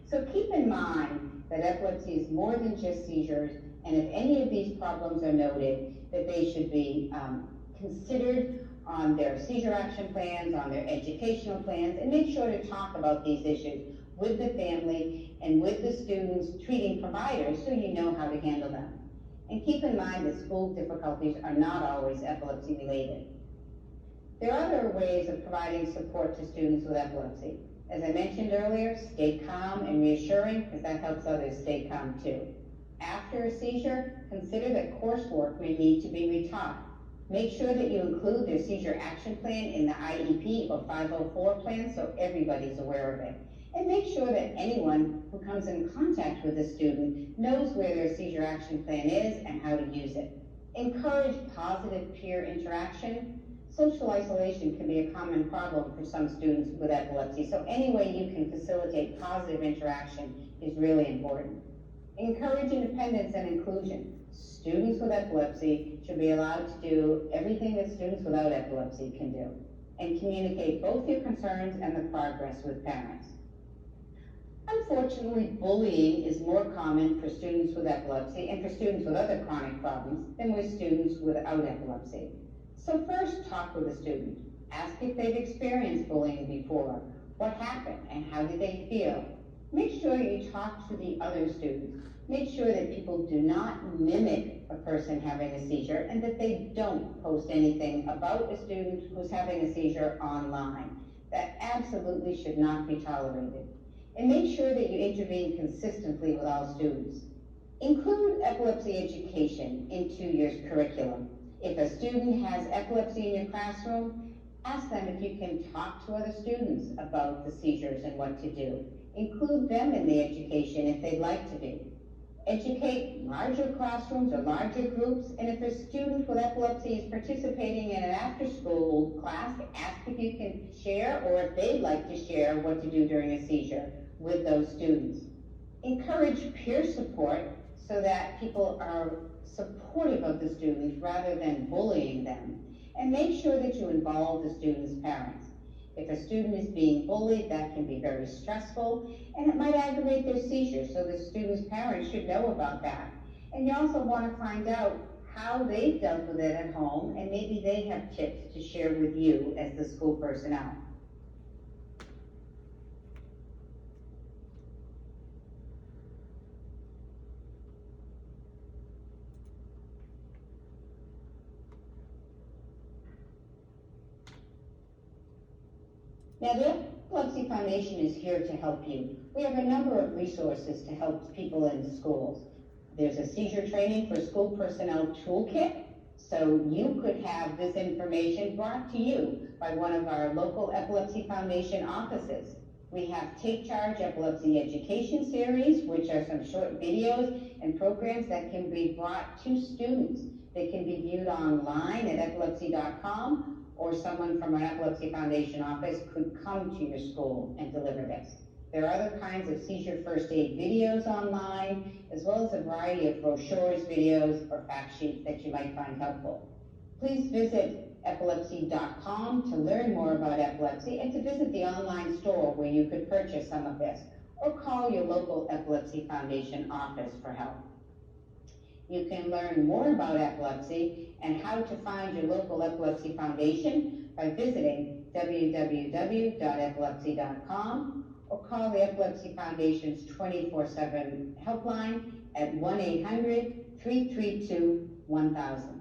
S3: So keep in mind that epilepsy is more than just seizures, and if any of these problems are noted, that they should be considered on their seizure action plans, on their educational plans, and make sure to talk about these issues with the family and with the students' treating providers so you know how to handle them. And keep in mind that school difficulties are not always epilepsy related. There are other ways of providing support to students with epilepsy. As I mentioned earlier, stay calm and reassuring, because that helps others stay calm too. After a seizure, consider that coursework may need to be retaught. Make sure that you include their seizure action plan in the IEP or 504 plan so everybody's aware of it. And make sure that anyone who comes in contact with a student knows where their seizure action plan is and how to use it. Encourage positive peer interaction. Social isolation can be a common problem for some students with epilepsy, so any way you can facilitate positive interaction is really important. Encourage independence and inclusion. Students with epilepsy should be allowed to do everything that students without epilepsy can do, and communicate both your concerns and the progress with parents. Unfortunately, bullying is more common for students with epilepsy and for students with other chronic problems than with students without epilepsy. So first, talk with the student. Ask if they've experienced bullying before, what happened, and how did they feel. Make sure you talk to the other students. Make sure that people do not mimic a person having a seizure, and that they don't post anything about a student who's having a seizure online. That absolutely should not be tolerated. And make sure that you intervene consistently with all students. Include epilepsy education into your curriculum. If a student has epilepsy in your classroom, ask them if you can talk to other students about the seizures and what to do. Include them in the education if they'd like to be. educate larger classrooms or larger groups, and if a student with epilepsy is participating in an after-school class, ask if you can share or if they'd like to share what to do during a seizure with those students. Encourage peer support so that people are supportive of the students rather than bullying them. And make sure that you involve the student's parents. If a student is being bullied, that can be very stressful, and it might aggravate their seizure, so the student's parents should know about that. And you also want to find out how they've dealt with it at home, and maybe they have tips to share with you as the school personnel. Now, the Epilepsy Foundation is here to help you. We have a number of resources to help people in schools. There's a seizure training for school personnel toolkit, so you could have this information brought to you by one of our local Epilepsy Foundation offices. We have Take Charge Epilepsy Education Series, which are some short videos and programs that can be brought to students. They can be viewed online at epilepsy.com, or someone from an Epilepsy Foundation office could come to your school and deliver this. There are other kinds of seizure first aid videos online, as well as a variety of brochures, videos, or fact sheets that you might find helpful. Please visit epilepsy.com to learn more about epilepsy and to visit the online store where you could purchase some of this, or call your local Epilepsy Foundation office for help. You can learn more about epilepsy and how to find your local Epilepsy Foundation by visiting www.epilepsy.com or call the Epilepsy Foundation's 24/7 helpline at 1-800-332-1000.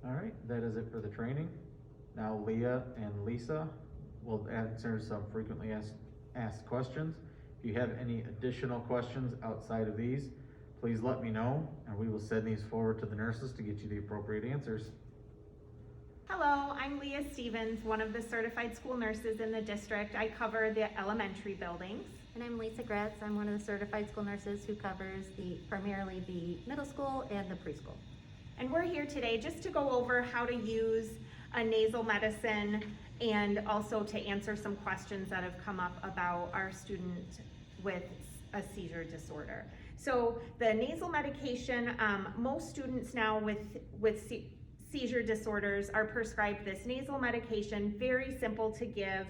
S2: All right, that is it for the training. Now Leah and Lisa will answer some frequently asked questions. If you have any additional questions outside of these, please let me know, and we will send these forward to the nurses to get you the appropriate answers.
S15: Hello, I'm Leah Stevens, one of the certified school nurses in the district. I cover the elementary buildings.
S16: And I'm Lisa Gretz. I'm one of the certified school nurses who covers primarily the middle school and the preschool.
S15: And we're here today just to go over how to use a nasal medicine and also to answer some questions that have come up about our student with a seizure disorder. So the nasal medication, most students now with seizure disorders are prescribed this nasal medication, very simple to give.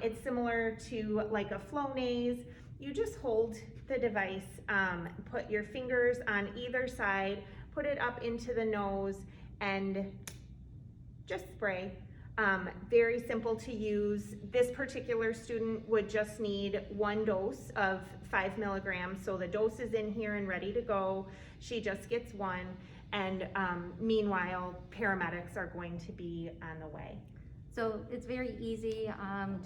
S15: It's similar to like a Flonase. You just hold the device, put your fingers on either side, put it up into the nose, and just spray. Very simple to use. This particular student would just need one dose of 5 milligrams. So the dose is in here and ready to go. She just gets one. And meanwhile, paramedics are going to be on the way.
S16: So it's very easy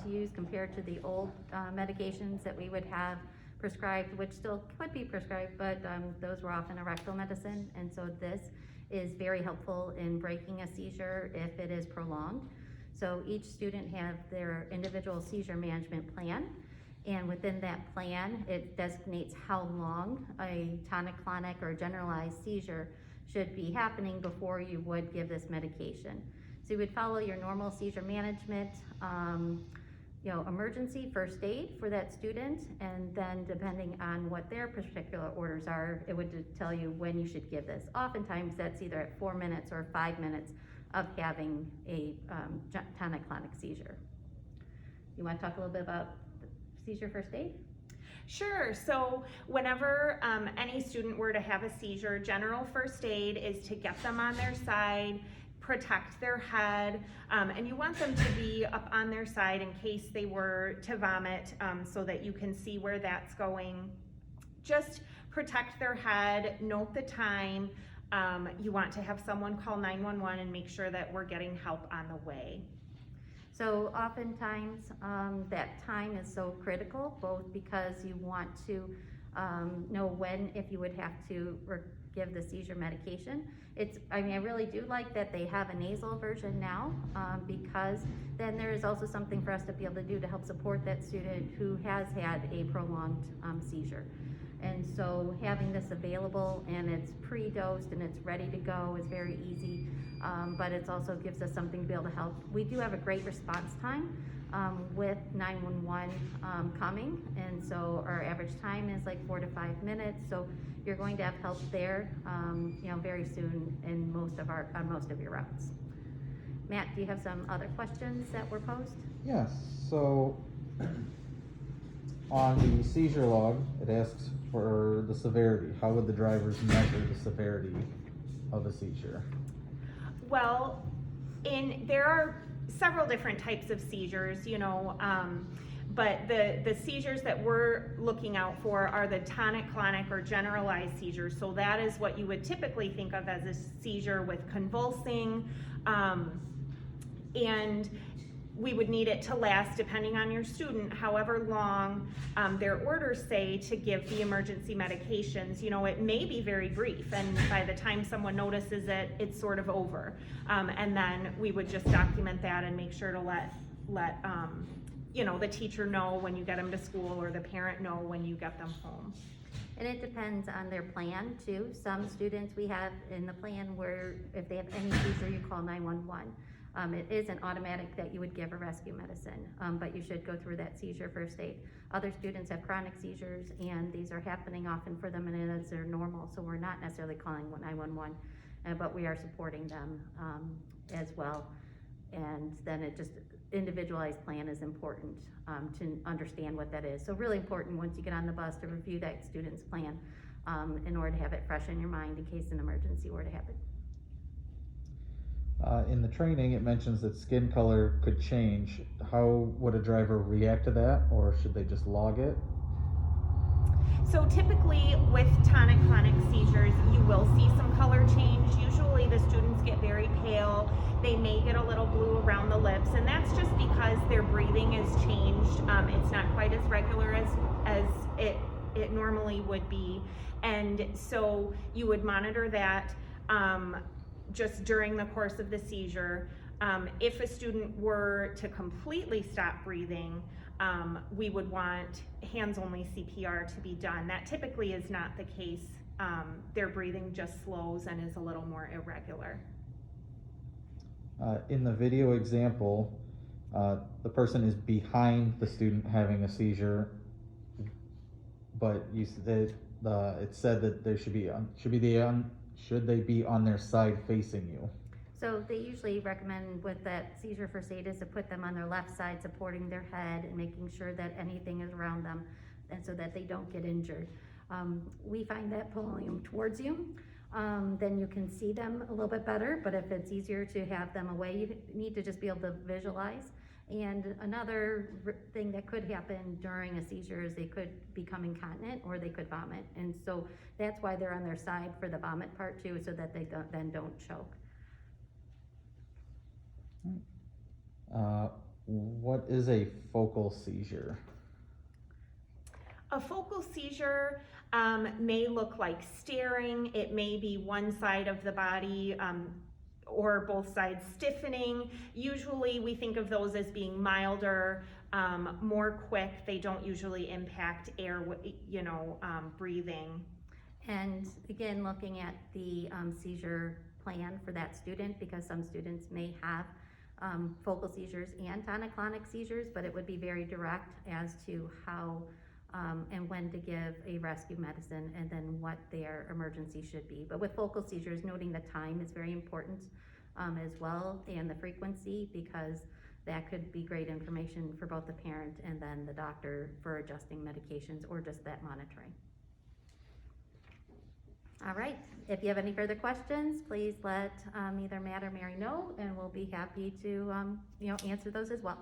S16: to use compared to the old medications that we would have prescribed, which still could be prescribed, but those were often a rectal medicine. And so this is very helpful in breaking a seizure if it is prolonged. So each student has their individual seizure management plan. And within that plan, it designates how long a tonic-clonic or generalized seizure should be happening before you would give this medication. So you would follow your normal seizure management, emergency first aid for that student, and then depending on what their particular orders are, it would tell you when you should give this. Oftentimes that's either at 4 minutes or 5 minutes of having a tonic-clonic seizure. You want to talk a little bit about seizure first aid?
S15: Sure. So whenever any student were to have a seizure, general first aid is to get them on their side, protect their head, and you want them to be up on their side in case they were to vomit, so that you can see where that's going. Just protect their head, note the time. You want to have someone call 911 and make sure that we're getting help on the way.
S16: So oftentimes, that time is so critical, both because you want to know when, if you would have to give the seizure medication. I really do like that they have a nasal version now, because then there is also something for us to be able to do to help support that student who has had a prolonged seizure. And so having this available, and it's pre-dosed and it's ready to go, is very easy, but it also gives us something to be able to help. We do have a great response time with 911 coming, and so our average time is like 4 to 5 minutes, so you're going to have help there very soon in most of your routes. Matt, do you have some other questions that were posed?
S2: Yes, so on the seizure log, it asks for the severity. How would the drivers measure the severity of a seizure?
S15: Well, there are several different types of seizures, but the seizures that we're looking out for are the tonic-clonic or generalized seizures. So that is what you would typically think of as a seizure with convulsing, and we would need it to last, depending on your student, however long their orders say to give the emergency medications. It may be very brief, and by the time someone notices it, it's sort of over. And then we would just document that and make sure to let the teacher know when you get them to school, or the parent know when you get them home.
S16: And it depends on their plan too. Some students we have in the plan where if they have any seizure, you call 911. It isn't automatic that you would give a rescue medicine, but you should go through that seizure first aid. Other students have chronic seizures, and these are happening often for them, and as they're normal, so we're not necessarily calling 911, but we are supporting them as well. And then individualized plan is important to understand what that is. So really important once you get on the bus to review that student's plan in order to have it fresh in your mind in case an emergency were to happen.
S2: In the training, it mentions that skin color could change. How would a driver react to that, or should they just log it?
S15: So typically with tonic-clonic seizures, you will see some color change. Usually the students get very pale. They may get a little blue around the lips, and that's just because their breathing has changed. It's not quite as regular as it normally would be. And so you would monitor that just during the course of the seizure. If a student were to completely stop breathing, we would want hands-only CPR to be done. That typically is not the case. Their breathing just slows and is a little more irregular.
S2: In the video example, the person is behind the student having a seizure, but it said that they should they be on their side facing you?
S16: So they usually recommend with that seizure first aid is to put them on their left side, supporting their head and making sure that anything is around them, and so that they don't get injured. We find that pulling them towards you, then you can see them a little bit better, but if it's easier to have them away, you need to just be able to visualize. And another thing that could happen during a seizure is they could become incontinent or they could vomit. And so that's why they're on their side for the vomit part too, so that they don't choke.
S2: What is a focal seizure?
S15: A focal seizure may look like staring. It may be one side of the body or both sides stiffening. Usually we think of those as being milder, more quick. They don't usually impact air, breathing.
S16: And again, looking at the seizure plan for that student, because some students may have focal seizures and tonic-clonic seizures, but it would be very direct as to how and when to give a rescue medicine, and then what their emergency should be. But with focal seizures, noting the time is very important as well, and the frequency, because that could be great information for both the parent and then the doctor for adjusting medications or just that monitoring. All right, if you have any further questions, please let either Matt or Mary know, and we'll be happy to answer those as well.